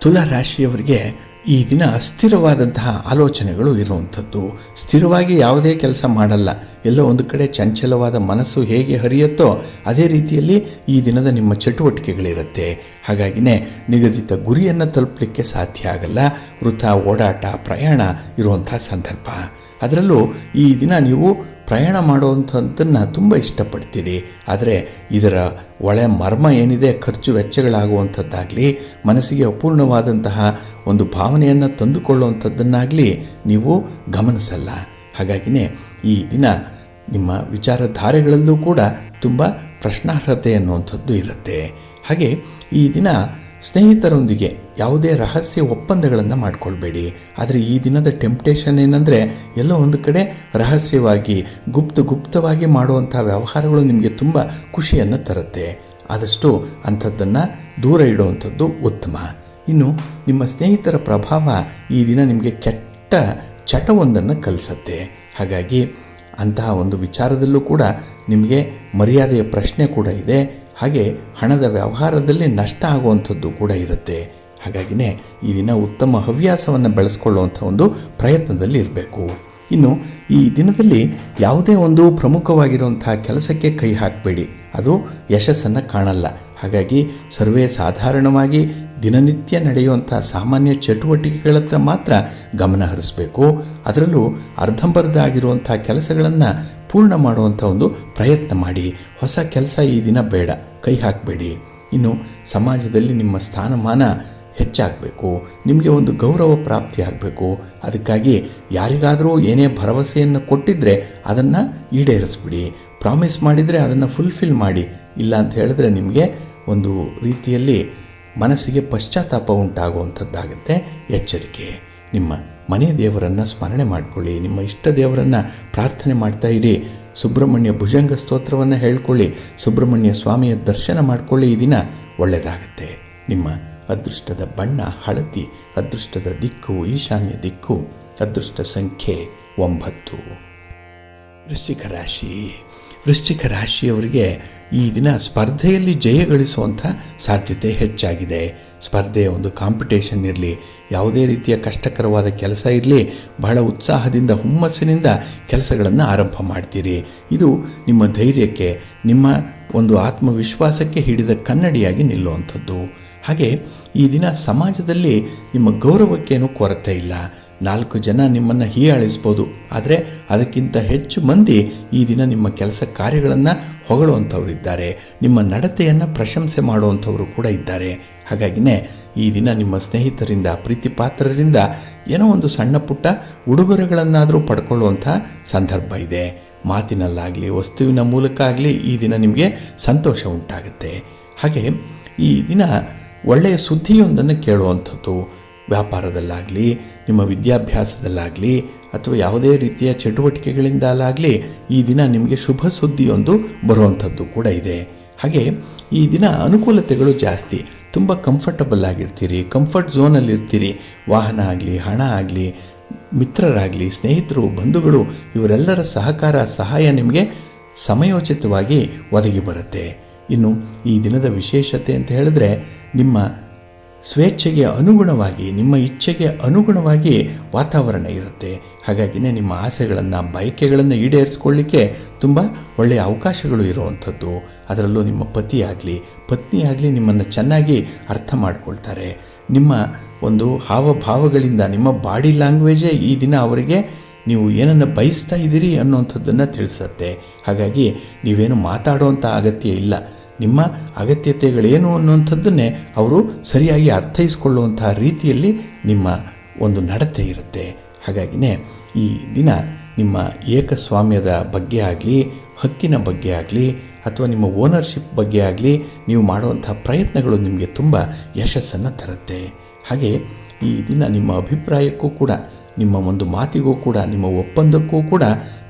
ತುಲಾರಾಶಿಯವರಿಗೆ ಈ ದಿನ ಸ್ಥಿರವಾದಂತಹ ಆಲೋಚನೆಗಳು ಇರುವಂಥದ್ದು. ಸ್ಥಿರವಾಗಿ ಯಾವುದೇ ಕೆಲಸ ಮಾಡಲ್ಲ. ಎಲ್ಲೋ ಒಂದು ಕಡೆ ಚಂಚಲವಾದ ಮನಸ್ಸು ಹೇಗೆ ಹರಿಯುತ್ತೋ ಅದೇ ರೀತಿಯಲ್ಲಿ ಈ ದಿನದ ನಿಮ್ಮ ಚಟುವಟಿಕೆಗಳಿರುತ್ತೆ. ಹಾಗಾಗಿನೇ ನಿಗದಿತ ಗುರಿಯನ್ನು ತಲುಪಲಿಕ್ಕೆ ಸಾಧ್ಯ ಆಗಲ್ಲ. ವೃಥಾ ಓಡಾಟ, ಪ್ರಯಾಣ ಇರುವಂಥ ಸಂದರ್ಭ. ಅದರಲ್ಲೂ ಈ ದಿನ ನೀವು ಪ್ರಯಾಣ ಮಾಡುವಂಥದ್ದನ್ನು ತುಂಬ ಇಷ್ಟಪಡ್ತೀರಿ. ಆದರೆ ಇದರ ಒಳ ಮರ್ಮ ಏನಿದೆ, ಖರ್ಚು ವೆಚ್ಚಗಳಾಗುವಂಥದ್ದಾಗಲಿ, ಮನಸ್ಸಿಗೆ ಅಪೂರ್ಣವಾದಂತಹ ಒಂದು ಭಾವನೆಯನ್ನು ತಂದುಕೊಳ್ಳುವಂಥದ್ದನ್ನಾಗಲಿ ನೀವು ಗಮನಿಸಲ್ಲ. ಹಾಗಾಗಿನೇ ಈ ದಿನ ನಿಮ್ಮ ವಿಚಾರಧಾರೆಗಳಲ್ಲೂ ಕೂಡ ತುಂಬ ಪ್ರಶ್ನಾರ್ಹತೆ ಅನ್ನುವಂಥದ್ದು ಇರುತ್ತೆ. ಹಾಗೆ ಈ ದಿನ ಸ್ನೇಹಿತರೊಂದಿಗೆ ಯಾವುದೇ ರಹಸ್ಯ ಒಪ್ಪಂದಗಳನ್ನು ಮಾಡಿಕೊಳ್ಬೇಡಿ. ಆದರೆ ಈ ದಿನದ ಟೆಂಪ್ಟೇಷನ್ ಏನಂದರೆ, ಎಲ್ಲೋ ಒಂದು ಕಡೆ ರಹಸ್ಯವಾಗಿ ಗುಪ್ತವಾಗಿ ಮಾಡುವಂಥ ವ್ಯವಹಾರಗಳು ನಿಮಗೆ ತುಂಬ ಖುಷಿಯನ್ನು ತರುತ್ತೆ. ಆದಷ್ಟು ಅಂಥದ್ದನ್ನು ದೂರ ಇಡುವಂಥದ್ದು ಉತ್ತಮ. ಇನ್ನು ನಿಮ್ಮ ಸ್ನೇಹಿತರ ಪ್ರಭಾವ ಈ ದಿನ ನಿಮಗೆ ಕೆಟ್ಟ ಚಟವೊಂದನ್ನು ಕಲಿಸುತ್ತೆ. ಹಾಗಾಗಿ ಅಂತಹ ಒಂದು ವಿಚಾರದಲ್ಲೂ ಕೂಡ ನಿಮಗೆ ಮರ್ಯಾದೆಯ ಪ್ರಶ್ನೆ ಕೂಡ ಇದೆ. ಹಾಗೆ ಹಣದ ವ್ಯವಹಾರದಲ್ಲಿ ನಷ್ಟ ಆಗುವಂಥದ್ದು ಕೂಡ ಇರುತ್ತೆ. ಹಾಗಾಗಿನೇ ಈ ದಿನ ಉತ್ತಮ ಹವ್ಯಾಸವನ್ನು ಬೆಳೆಸ್ಕೊಳ್ಳುವಂಥ ಒಂದು ಪ್ರಯತ್ನದಲ್ಲಿ ಇರಬೇಕು. ಇನ್ನು ಈ ದಿನದಲ್ಲಿ ಯಾವುದೇ ಒಂದು ಪ್ರಮುಖವಾಗಿರುವಂಥ ಕೆಲಸಕ್ಕೆ ಕೈ ಹಾಕಬೇಡಿ, ಅದು ಯಶಸ್ಸನ್ನು ಕಾಣಲ್ಲ. ಹಾಗಾಗಿ ಸರ್ವೇ ಸಾಧಾರಣವಾಗಿ ದಿನನಿತ್ಯ ನಡೆಯುವಂಥ ಸಾಮಾನ್ಯ ಚಟುವಟಿಕೆಗಳತ್ತ ಮಾತ್ರ ಗಮನ ಹರಿಸಬೇಕು. ಅದರಲ್ಲೂ ಅರ್ಧಂಬರ್ಧ ಆಗಿರುವಂಥ ಕೆಲಸಗಳನ್ನು ಪೂರ್ಣ ಮಾಡುವಂಥ ಒಂದು ಪ್ರಯತ್ನ ಮಾಡಿ. ಹೊಸ ಕೆಲಸ ಈ ದಿನ ಬೇಡ, ಕೈ ಹಾಕಬೇಡಿ. ಇನ್ನು ಸಮಾಜದಲ್ಲಿ ನಿಮ್ಮ ಸ್ಥಾನಮಾನ ಹೆಚ್ಚಾಗಬೇಕು, ನಿಮಗೆ ಒಂದು ಗೌರವ ಪ್ರಾಪ್ತಿ ಆಗಬೇಕು. ಅದಕ್ಕಾಗಿ ಯಾರಿಗಾದರೂ ಏನೇ ಭರವಸೆಯನ್ನು ಕೊಟ್ಟಿದ್ದರೆ ಅದನ್ನು ಈಡೇರಿಸ್ಬಿಡಿ. ಪ್ರಾಮಿಸ್ ಮಾಡಿದರೆ ಅದನ್ನು ಫುಲ್ಫಿಲ್ ಮಾಡಿ. ಇಲ್ಲ ಅಂತ ಹೇಳಿದ್ರೆ ನಿಮಗೆ ಒಂದು ರೀತಿಯಲ್ಲಿ ಮನಸ್ಸಿಗೆ ಪಶ್ಚಾತ್ತಾಪ ಉಂಟಾಗುವಂಥದ್ದಾಗುತ್ತೆ. ಎಚ್ಚರಿಕೆ. ನಿಮ್ಮ ಮನೆ ದೇವರನ್ನು ಸ್ಮರಣೆ ಮಾಡಿಕೊಳ್ಳಿ. ನಿಮ್ಮ ಇಷ್ಟ ದೇವರನ್ನು ಪ್ರಾರ್ಥನೆ ಮಾಡ್ತಾ ಇರಿ. ಸುಬ್ರಹ್ಮಣ್ಯ ಭುಜಂಗ ಸ್ತೋತ್ರವನ್ನು ಹೇಳ್ಕೊಳ್ಳಿ. ಸುಬ್ರಹ್ಮಣ್ಯ ಸ್ವಾಮಿಯ ದರ್ಶನ ಮಾಡಿಕೊಳ್ಳಿ. ಈ ದಿನ ಒಳ್ಳೆಯದಾಗುತ್ತೆ. ನಿಮ್ಮ ಅದೃಷ್ಟದ ಬಣ್ಣ ಹಳದಿ, ಅದೃಷ್ಟದ ದಿಕ್ಕು ಈಶಾನ್ಯ ದಿಕ್ಕು, ಅದೃಷ್ಟ ಸಂಖ್ಯೆ 9. ವೃಶ್ಚಿಕ ರಾಶಿಯವರಿಗೆ ಈ ದಿನ ಸ್ಪರ್ಧೆಯಲ್ಲಿ ಜಯ ಗಳಿಸುವಂಥ ಸಾಧ್ಯತೆ ಹೆಚ್ಚಾಗಿದೆ. ಸ್ಪರ್ಧೆ ಒಂದು ಕಾಂಪಿಟೇಷನ್ ಇರಲಿ, ಯಾವುದೇ ರೀತಿಯ ಕಷ್ಟಕರವಾದ ಕೆಲಸ ಇರಲಿ, ಬಹಳ ಉತ್ಸಾಹದಿಂದ ಹುಮ್ಮಸ್ಸಿನಿಂದ ಕೆಲಸಗಳನ್ನು ಆರಂಭ ಮಾಡ್ತೀರಿ. ಇದು ನಿಮ್ಮ ಧೈರ್ಯಕ್ಕೆ, ನಿಮ್ಮ ಒಂದು ಆತ್ಮವಿಶ್ವಾಸಕ್ಕೆ ಹಿಡಿದ ಕನ್ನಡಿಯಾಗಿ ನಿಲ್ಲುವಂಥದ್ದು. ಹಾಗೆ ಈ ದಿನ ಸಮಾಜದಲ್ಲಿ ನಿಮ್ಮ ಗೌರವಕ್ಕೇನೂ ಕೊರತೆ ಇಲ್ಲ. 4 ಜನ ನಿಮ್ಮನ್ನು ಹೀಯಾಳಿಸ್ಬೋದು, ಆದರೆ ಅದಕ್ಕಿಂತ ಹೆಚ್ಚು ಮಂದಿ ಈ ದಿನ ನಿಮ್ಮ ಕೆಲಸ ಕಾರ್ಯಗಳನ್ನು ಹೊಗಳುವಂಥವರಿದ್ದಾರೆ. ನಿಮ್ಮ ನಡತೆಯನ್ನು ಪ್ರಶಂಸೆ ಮಾಡುವಂಥವರು ಕೂಡ ಇದ್ದಾರೆ. ಹಾಗಾಗಿನೇ ಈ ದಿನ ನಿಮ್ಮ ಸ್ನೇಹಿತರಿಂದ, ಪ್ರೀತಿ ಪಾತ್ರರಿಂದ ಏನೋ ಒಂದು ಸಣ್ಣ ಪುಟ್ಟ ಉಡುಗೊರೆಗಳನ್ನಾದರೂ ಪಡ್ಕೊಳ್ಳುವಂಥ ಸಂದರ್ಭ ಇದೆ. ಮಾತಿನಲ್ಲಾಗಲಿ ವಸ್ತುವಿನ ಮೂಲಕ ಆಗಲಿ ಈ ದಿನ ನಿಮಗೆ ಸಂತೋಷ ಉಂಟಾಗುತ್ತೆ. ಹಾಗೆ ಈ ದಿನ ಒಳ್ಳೆಯ ಸುದ್ದಿಯೊಂದನ್ನು ಕೇಳುವಂಥದ್ದು, ವ್ಯಾಪಾರದಲ್ಲಾಗಲಿ, ನಿಮ್ಮ ವಿದ್ಯಾಭ್ಯಾಸದಲ್ಲಾಗಲಿ ಅಥವಾ ಯಾವುದೇ ರೀತಿಯ ಚಟುವಟಿಕೆಗಳಿಂದಲಾಗಲಿ ಈ ದಿನ ನಿಮಗೆ ಶುಭ ಸುದ್ದಿಯೊಂದು ಬರುವಂಥದ್ದು ಕೂಡ ಇದೆ. ಹಾಗೆ ಈ ದಿನ ಅನುಕೂಲತೆಗಳು ಜಾಸ್ತಿ. ತುಂಬ ಕಂಫರ್ಟಬಲ್ ಆಗಿರ್ತೀರಿ, ಕಂಫರ್ಟ್ ಝೋನಲ್ಲಿರ್ತೀರಿ. ವಾಹನ ಆಗಲಿ, ಹಣ ಆಗಲಿ, ಮಿತ್ರರಾಗಲಿ, ಸ್ನೇಹಿತರು, ಬಂಧುಗಳು ಇವರೆಲ್ಲರ ಸಹಕಾರ, ಸಹಾಯ ನಿಮಗೆ ಸಮಯೋಚಿತವಾಗಿ ಒದಗಿ ಬರುತ್ತೆ. ಇನ್ನು ಈ ದಿನದ ವಿಶೇಷತೆ ಅಂತ ಹೇಳಿದ್ರೆ, ನಿಮ್ಮ ಸ್ವೇಚ್ಛೆಗೆ ಅನುಗುಣವಾಗಿ, ನಿಮ್ಮ ಇಚ್ಛೆಗೆ ಅನುಗುಣವಾಗಿ ವಾತಾವರಣ ಇರುತ್ತೆ. ಹಾಗಾಗಿನೇ ನಿಮ್ಮ ಆಸೆಗಳನ್ನು, ಬಯಕೆಗಳನ್ನು ಈಡೇರಿಸ್ಕೊಳ್ಳಿಕ್ಕೆ ತುಂಬ ಒಳ್ಳೆಯ ಅವಕಾಶಗಳು ಇರುವಂಥದ್ದು. ಅದರಲ್ಲೂ ನಿಮ್ಮ ಪತ್ನಿ ಆಗಲಿ ನಿಮ್ಮನ್ನು ಚೆನ್ನಾಗಿ ಅರ್ಥ ಮಾಡ್ಕೊಳ್ತಾರೆ. ನಿಮ್ಮ ಒಂದು ಹಾವಭಾವಗಳಿಂದ, ನಿಮ್ಮ ಬಾಡಿ ಲ್ಯಾಂಗ್ವೇಜೇ ಈ ದಿನ ಅವರಿಗೆ ನೀವು ಏನನ್ನು ಬಯಸ್ತಾ ಇದ್ದೀರಿ ಅನ್ನುವಂಥದ್ದನ್ನು ತಿಳಿಸುತ್ತೆ. ಹಾಗಾಗಿ ನೀವೇನು ಮಾತಾಡುವಂಥ ಅಗತ್ಯ ಇಲ್ಲ. ನಿಮ್ಮ ಅಗತ್ಯತೆಗಳೇನು ಅನ್ನುವಂಥದ್ದನ್ನೇ ಅವರು ಸರಿಯಾಗಿ ಅರ್ಥೈಸ್ಕೊಳ್ಳುವಂತಹ ರೀತಿಯಲ್ಲಿ ನಿಮ್ಮ ಒಂದು ನಡತೆ ಇರುತ್ತೆ. ಹಾಗಾಗಿನೇ ಈ ದಿನ ನಿಮ್ಮ ಏಕಸ್ವಾಮ್ಯದ ಬಗ್ಗೆ ಆಗಲಿ, ಹಕ್ಕಿನ ಬಗ್ಗೆ ಆಗಲಿ ಅಥವಾ ನಿಮ್ಮ ಓನರ್ಶಿಪ್ ಬಗ್ಗೆ ಆಗಲಿ ನೀವು ಮಾಡುವಂಥ ಪ್ರಯತ್ನಗಳು ನಿಮಗೆ ತುಂಬ ಯಶಸ್ಸನ್ನು ತರುತ್ತೆ. ಹಾಗೆ ಈ ದಿನ ನಿಮ್ಮ ಅಭಿಪ್ರಾಯಕ್ಕೂ ಕೂಡ, ನಿಮ್ಮ ಒಂದು ಮಾತಿಗೂ ಕೂಡ, ನಿಮ್ಮ ಒಪ್ಪಂದಕ್ಕೂ ಕೂಡ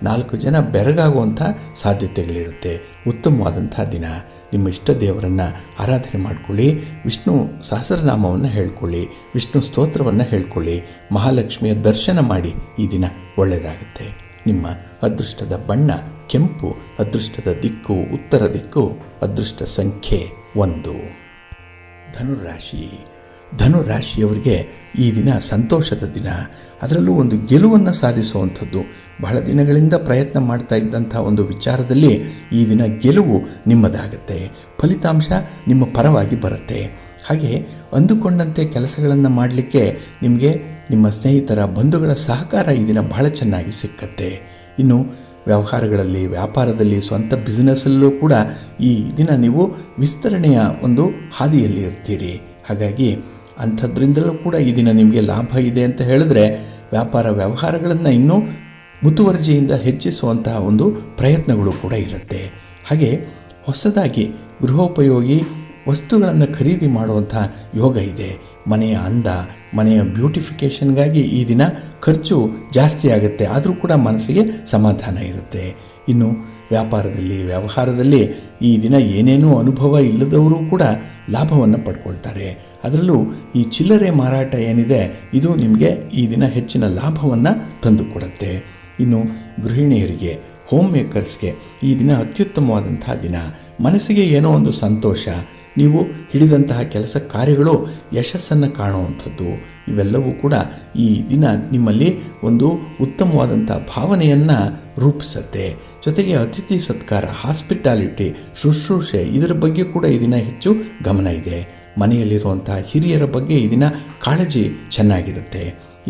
4 ಜನ ಬೆರಗಾಗುವಂಥ ಸಾಧ್ಯತೆಗಳಿರುತ್ತೆ. ಉತ್ತಮವಾದಂಥ ದಿನ. ನಿಮ್ಮ ಇಷ್ಟ ದೇವರನ್ನು ಆರಾಧನೆ ಮಾಡಿಕೊಳ್ಳಿ. ವಿಷ್ಣು ಸಹಸ್ರನಾಮವನ್ನು ಹೇಳ್ಕೊಳ್ಳಿ, ವಿಷ್ಣು ಸ್ತೋತ್ರವನ್ನು ಹೇಳ್ಕೊಳ್ಳಿ, ಮಹಾಲಕ್ಷ್ಮಿಯ ದರ್ಶನ ಮಾಡಿ. ಈ ದಿನ ಒಳ್ಳೆಯದಾಗುತ್ತೆ. ನಿಮ್ಮ ಅದೃಷ್ಟದ ಬಣ್ಣ ಕೆಂಪು, ಅದೃಷ್ಟದ ದಿಕ್ಕು ಉತ್ತರ ದಿಕ್ಕು, ಅದೃಷ್ಟ ಸಂಖ್ಯೆ 1. ಧನು ರಾಶಿಯವರಿಗೆ ಈ ದಿನ ಸಂತೋಷದ ದಿನ. ಅದರಲ್ಲೂ ಒಂದು ಗೆಲುವನ್ನು ಸಾಧಿಸುವಂಥದ್ದು. ಬಹಳ ದಿನಗಳಿಂದ ಪ್ರಯತ್ನ ಮಾಡ್ತಾ ಇದ್ದಂಥ ಒಂದು ವಿಚಾರದಲ್ಲಿ ಈ ದಿನ ಗೆಲುವು ನಿಮ್ಮದಾಗುತ್ತೆ. ಫಲಿತಾಂಶ ನಿಮ್ಮ ಪರವಾಗಿ ಬರುತ್ತೆ. ಹಾಗೆ ಅಂದುಕೊಂಡಂತೆ ಕೆಲಸಗಳನ್ನು ಮಾಡಲಿಕ್ಕೆ ನಿಮಗೆ ನಿಮ್ಮ ಸ್ನೇಹಿತರ ಬಂಧುಗಳ ಸಹಕಾರ ಈ ದಿನ ಬಹಳ ಚೆನ್ನಾಗಿ ಸಿಕ್ಕತ್ತೆ. ಇನ್ನು ವ್ಯವಹಾರಗಳಲ್ಲಿ, ವ್ಯಾಪಾರದಲ್ಲಿ, ಸ್ವಂತ ಬಿಸ್ನೆಸ್ಸಲ್ಲೂ ಕೂಡ ಈ ದಿನ ನೀವು ವಿಸ್ತರಣೆಯ ಒಂದು ಹಾದಿಯಲ್ಲಿ ಇರ್ತೀರಿ. ಹಾಗಾಗಿ ಅಂಥದ್ರಿಂದಲೂ ಕೂಡ ಈ ದಿನ ನಿಮಗೆ ಲಾಭ ಇದೆ ಅಂತ ಹೇಳಿದ್ರೆ ವ್ಯಾಪಾರ ವ್ಯವಹಾರಗಳನ್ನು ಇನ್ನೂ ಮುತುವರ್ಜಿಯಿಂದ ಹೆಚ್ಚಿಸುವಂತಹ ಒಂದು ಪ್ರಯತ್ನಗಳು ಕೂಡ ಇರುತ್ತೆ. ಹಾಗೆ ಹೊಸದಾಗಿ ಗೃಹೋಪಯೋಗಿ ವಸ್ತುಗಳನ್ನು ಖರೀದಿ ಮಾಡುವಂಥ ಯೋಗ ಇದೆ. ಮನೆಯ ಅಂದ, ಮನೆಯ ಬ್ಯೂಟಿಫಿಕೇಷನ್ಗಾಗಿ ಈ ದಿನ ಖರ್ಚು ಜಾಸ್ತಿ ಆಗುತ್ತೆ, ಆದರೂ ಕೂಡ ಮನಸ್ಸಿಗೆ ಸಮಾಧಾನ ಇರುತ್ತೆ. ಇನ್ನು ವ್ಯಾಪಾರದಲ್ಲಿ, ವ್ಯವಹಾರದಲ್ಲಿ ಈ ದಿನ ಏನೇನೂ ಅನುಭವ ಇಲ್ಲದವರು ಕೂಡ ಲಾಭವನ್ನು ಪಡ್ಕೊಳ್ತಾರೆ. ಅದರಲ್ಲೂ ಈ ಚಿಲ್ಲರೆ ಮಾರಾಟ ಏನಿದೆ ಇದು ನಿಮಗೆ ಈ ದಿನ ಹೆಚ್ಚಿನ ಲಾಭವನ್ನು ತಂದುಕೊಡುತ್ತೆ. ಇನ್ನು ಗೃಹಿಣಿಯರಿಗೆ, ಹೋಮ್ ಮೇಕರ್ಸ್ಗೆ ಈ ದಿನ ಅತ್ಯುತ್ತಮವಾದಂತಹ ದಿನ. ಮನಸ್ಸಿಗೆ ಏನೋ ಒಂದು ಸಂತೋಷ, ನೀವು ಹಿಡಿದಂತಹ ಕೆಲಸ ಕಾರ್ಯಗಳು ಯಶಸ್ಸನ್ನು ಕಾಣುವಂಥದ್ದು, ಇವೆಲ್ಲವೂ ಕೂಡ ಈ ದಿನ ನಿಮ್ಮಲ್ಲಿ ಒಂದು ಉತ್ತಮವಾದಂಥ ಭಾವನೆಯನ್ನು ರೂಪಿಸುತ್ತೆ. ಜೊತೆಗೆ ಅತಿಥಿ ಸತ್ಕಾರ, ಹಾಸ್ಪಿಟಾಲಿಟಿ, ಶುಶ್ರೂಷೆ ಇದರ ಬಗ್ಗೆ ಕೂಡ ಈ ದಿನ ಹೆಚ್ಚು ಗಮನ ಇದೆ. ಮನೆಯಲ್ಲಿರುವಂಥ ಹಿರಿಯರ ಬಗ್ಗೆ ಈ ದಿನ ಕಾಳಜಿ ಚೆನ್ನಾಗಿರುತ್ತೆ.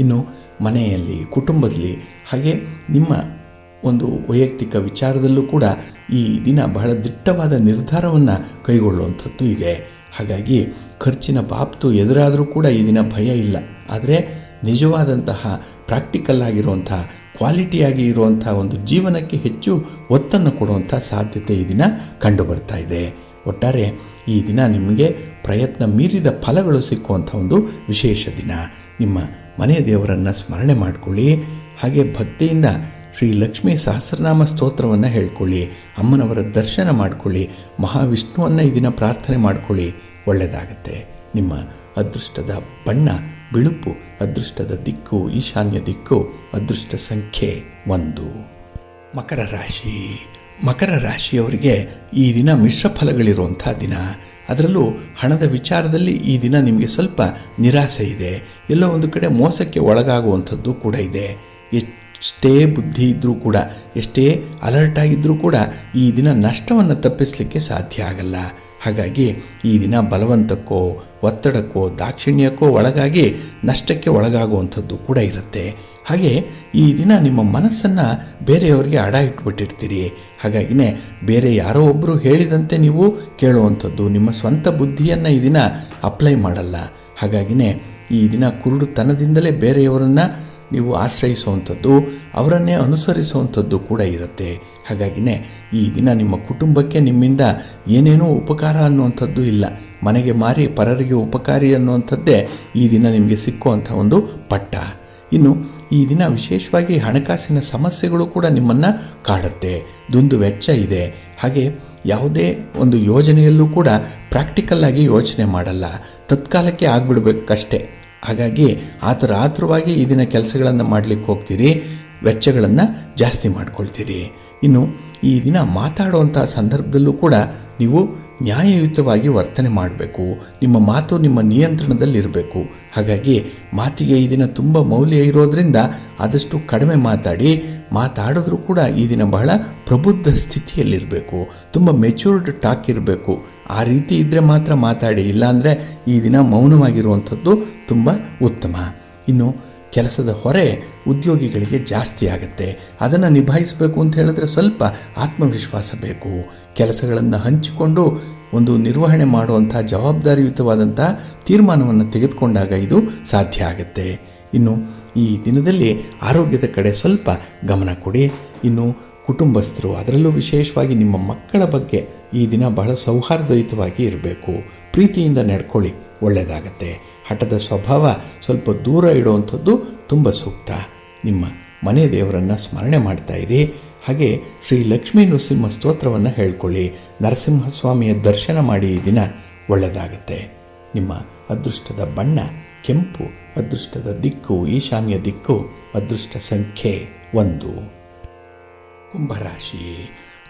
ಇನ್ನು ಮನೆಯಲ್ಲಿ, ಕುಟುಂಬದಲ್ಲಿ, ಹಾಗೆ ನಿಮ್ಮ ಒಂದು ವೈಯಕ್ತಿಕ ವಿಚಾರದಲ್ಲೂ ಕೂಡ ಈ ದಿನ ಬಹಳ ದಿಟ್ಟವಾದ ನಿರ್ಧಾರವನ್ನು ಕೈಗೊಳ್ಳುವಂಥದ್ದು ಇದೆ. ಹಾಗಾಗಿ ಖರ್ಚಿನ ಬಾಬ್ತು ಎದುರಾದರೂ ಕೂಡ ಈ ದಿನ ಭಯ ಇಲ್ಲ. ಆದರೆ ನಿಜವಾದಂತಹ ಪ್ರಾಕ್ಟಿಕಲ್ ಆಗಿರುವಂಥ, ಕ್ವಾಲಿಟಿಯಾಗಿ ಇರುವಂಥ ಒಂದು ಜೀವನಕ್ಕೆ ಹೆಚ್ಚು ಒತ್ತನ್ನು ಕೊಡುವಂಥ ಸಾಧ್ಯತೆ ಈ ದಿನ ಕಂಡು ಬರ್ತಾ ಇದೆ. ಒಟ್ಟಾರೆ ಈ ದಿನ ನಿಮಗೆ ಪ್ರಯತ್ನ ಮೀರಿದ ಫಲಗಳು ಸಿಕ್ಕುವಂಥ ಒಂದು ವಿಶೇಷ ದಿನ. ನಿಮ್ಮ ಮನೆಯ ದೇವರನ್ನು ಸ್ಮರಣೆ ಮಾಡಿಕೊಳ್ಳಿ. ಹಾಗೆ ಭಕ್ತಿಯಿಂದ ಶ್ರೀ ಲಕ್ಷ್ಮೀ ಸಹಸ್ರನಾಮ ಸ್ತೋತ್ರವನ್ನು ಹೇಳ್ಕೊಳ್ಳಿ. ಅಮ್ಮನವರ ದರ್ಶನ ಮಾಡಿಕೊಳ್ಳಿ. ಮಹಾವಿಷ್ಣುವನ್ನು ಈ ದಿನ ಪ್ರಾರ್ಥನೆ ಮಾಡಿಕೊಳ್ಳಿ. ಒಳ್ಳೆಯದಾಗತ್ತೆ. ನಿಮ್ಮ ಅದೃಷ್ಟದ ಬಣ್ಣ ಬಿಳುಪು, ಅದೃಷ್ಟದ ದಿಕ್ಕು ಈಶಾನ್ಯ ದಿಕ್ಕು, ಅದೃಷ್ಟ ಸಂಖ್ಯೆ 1. ಮಕರ ರಾಶಿ. ಮಕರ ರಾಶಿಯವರಿಗೆ ಈ ದಿನ ಮಿಶ್ರ ಫಲಗಳಿರುವಂಥ ದಿನ. ಅದರಲ್ಲೂ ಹಣದ ವಿಚಾರದಲ್ಲಿ ಈ ದಿನ ನಿಮಗೆ ಸ್ವಲ್ಪ ನಿರಾಸೆ ಇದೆ. ಎಲ್ಲೋ ಒಂದು ಕಡೆ ಮೋಸಕ್ಕೆ ಒಳಗಾಗುವಂಥದ್ದು ಕೂಡ ಇದೆ. ಎಷ್ಟೇ ಬುದ್ಧಿ ಇದ್ದರೂ ಕೂಡ, ಎಷ್ಟೇ ಅಲರ್ಟ್ ಆಗಿದ್ದರೂ ಕೂಡ ಈ ದಿನ ನಷ್ಟವನ್ನು ತಪ್ಪಿಸಲಿಕ್ಕೆ ಸಾಧ್ಯ ಆಗಲ್ಲ. ಹಾಗಾಗಿ ಈ ದಿನ ಬಲವಂತಕ್ಕೋ, ಒತ್ತಡಕ್ಕೋ, ದಾಕ್ಷಿಣ್ಯಕ್ಕೋ ಒಳಗಾಗಿ ನಷ್ಟಕ್ಕೆ ಒಳಗಾಗುವಂಥದ್ದು ಕೂಡ ಇರುತ್ತೆ. ಹಾಗೆ ಈ ದಿನ ನಿಮ್ಮ ಮನಸ್ಸನ್ನು ಬೇರೆಯವರಿಗೆ ಅಡ ಇಟ್ಬಿಟ್ಟಿರ್ತೀರಿ. ಹಾಗಾಗಿನೇ ಬೇರೆ ಯಾರೋ ಒಬ್ಬರು ಹೇಳಿದಂತೆ ನೀವು ಕೇಳುವಂಥದ್ದು, ನಿಮ್ಮ ಸ್ವಂತ ಬುದ್ಧಿಯನ್ನು ಈ ದಿನ ಅಪ್ಲೈ ಮಾಡಲ್ಲ. ಹಾಗಾಗಿನೇ ಈ ದಿನ ಕುರುಡುತನದಿಂದಲೇ ಬೇರೆಯವರನ್ನು ನೀವು ಆಶ್ರಯಿಸುವಂಥದ್ದು, ಅವರನ್ನೇ ಅನುಸರಿಸುವಂಥದ್ದು ಕೂಡ ಇರುತ್ತೆ. ಹಾಗಾಗಿನೇ ಈ ದಿನ ನಿಮ್ಮ ಕುಟುಂಬಕ್ಕೆ ನಿಮ್ಮಿಂದ ಏನೇನೂ ಉಪಕಾರ ಅನ್ನುವಂಥದ್ದು ಇಲ್ಲ. ಮನೆಗೆ ಮಾರಿ ಪರರಿಗೆ ಉಪಕಾರಿ ಅನ್ನುವಂಥದ್ದೇ ಈ ದಿನ ನಿಮಗೆ ಸಿಕ್ಕುವಂಥ ಒಂದು ಪಟ್ಟ. ಇನ್ನು ಈ ದಿನ ವಿಶೇಷವಾಗಿ ಹಣಕಾಸಿನ ಸಮಸ್ಯೆಗಳು ಕೂಡ ನಿಮ್ಮನ್ನು ಕಾಡುತ್ತೆ. ದುಂದು ವೆಚ್ಚ ಇದೆ. ಹಾಗೆ ಯಾವುದೇ ಒಂದು ಯೋಜನೆಯಲ್ಲೂ ಕೂಡ ಪ್ರಾಕ್ಟಿಕಲ್ ಆಗಿ ಯೋಚನೆ ಮಾಡಲ್ಲ, ತತ್ಕಾಲಕ್ಕೆ ಆಗಿಬಿಡ್ಬೇಕಷ್ಟೇ. ಹಾಗಾಗಿ ಆತುರವಾಗಿ ಈ ದಿನ ಕೆಲಸಗಳನ್ನು ಮಾಡಲಿಕ್ಕೆ ಹೋಗ್ತೀರಿ, ವೆಚ್ಚಗಳನ್ನು ಜಾಸ್ತಿ ಮಾಡ್ಕೊಳ್ತೀರಿ. ಇನ್ನು ಈ ದಿನ ಮಾತಾಡುವಂಥ ಸಂದರ್ಭದಲ್ಲೂ ಕೂಡ ನೀವು ನ್ಯಾಯಯುತವಾಗಿ ವರ್ತನೆ ಮಾಡಬೇಕು. ನಿಮ್ಮ ಮಾತು ನಿಮ್ಮ ನಿಯಂತ್ರಣದಲ್ಲಿರಬೇಕು. ಹಾಗಾಗಿ ಮಾತಿಗೆ ಈ ದಿನ ತುಂಬ ಮೌಲ್ಯ ಇರೋದರಿಂದ ಆದಷ್ಟು ಕಡಿಮೆ ಮಾತಾಡಿದ್ರೂ ಕೂಡ ಈ ದಿನ ಬಹಳ ಪ್ರಬುದ್ಧ ಸ್ಥಿತಿಯಲ್ಲಿರಬೇಕು. ತುಂಬ ಮೆಚ್ಯೂರ್ಡ್ ಟಾಕ್ ಇರಬೇಕು. ಆ ರೀತಿ ಇದ್ದರೆ ಮಾತ್ರ ಮಾತಾಡಿ, ಇಲ್ಲಾಂದರೆ ಈ ದಿನ ಮೌನವಾಗಿರುವಂಥದ್ದು ತುಂಬ ಉತ್ತಮ. ಇನ್ನು ಕೆಲಸದ ಹೊರೆ ಉದ್ಯೋಗಿಗಳಿಗೆ ಜಾಸ್ತಿ ಆಗುತ್ತೆ. ಅದನ್ನು ನಿಭಾಯಿಸಬೇಕು ಅಂತ ಹೇಳಿದ್ರೆ ಸ್ವಲ್ಪ ಆತ್ಮವಿಶ್ವಾಸ ಬೇಕು. ಕೆಲಸಗಳನ್ನು ಹಂಚಿಕೊಂಡು ಒಂದು ನಿರ್ವಹಣೆ ಮಾಡುವಂಥ ಜವಾಬ್ದಾರಿಯುತವಾದಂಥ ತೀರ್ಮಾನವನ್ನು ತೆಗೆದುಕೊಂಡಾಗ ಇದು ಸಾಧ್ಯ ಆಗುತ್ತೆ. ಇನ್ನು ಈ ದಿನದಲ್ಲಿ ಆರೋಗ್ಯದ ಕಡೆ ಸ್ವಲ್ಪ ಗಮನ ಕೊಡಿ. ಇನ್ನು ಕುಟುಂಬಸ್ಥರು, ಅದರಲ್ಲೂ ವಿಶೇಷವಾಗಿ ನಿಮ್ಮ ಮಕ್ಕಳ ಬಗ್ಗೆ ಈ ದಿನ ಬಹಳ ಸೌಹಾರ್ದಯುತವಾಗಿ ಇರಬೇಕು. ಪ್ರೀತಿಯಿಂದ ನಡ್ಕೊಳ್ಳಿ, ಒಳ್ಳೆಯದಾಗತ್ತೆ. ಹಠದ ಸ್ವಭಾವ ಸ್ವಲ್ಪ ದೂರ ಇಡುವಂಥದ್ದು ತುಂಬ ಸೂಕ್ತ. ನಿಮ್ಮ ಮನೆ ದೇವರನ್ನು ಸ್ಮರಣೆ ಮಾಡ್ತಾ ಇರಿ. ಹಾಗೆ ಶ್ರೀ ಲಕ್ಷ್ಮೀ ನೃಸಿಂಹ ಸ್ತೋತ್ರವನ್ನು ಹೇಳ್ಕೊಳ್ಳಿ. ನರಸಿಂಹಸ್ವಾಮಿಯ ದರ್ಶನ ಮಾಡಿ ಈ ದಿನ ಒಳ್ಳೆಯದಾಗುತ್ತೆ. ನಿಮ್ಮ ಅದೃಷ್ಟದ ಬಣ್ಣ ಕೆಂಪು, ಅದೃಷ್ಟದ ದಿಕ್ಕು ಈಶಾನ್ಯ ದಿಕ್ಕು, ಅದೃಷ್ಟ ಸಂಖ್ಯೆ 1. ಕುಂಭರಾಶಿ.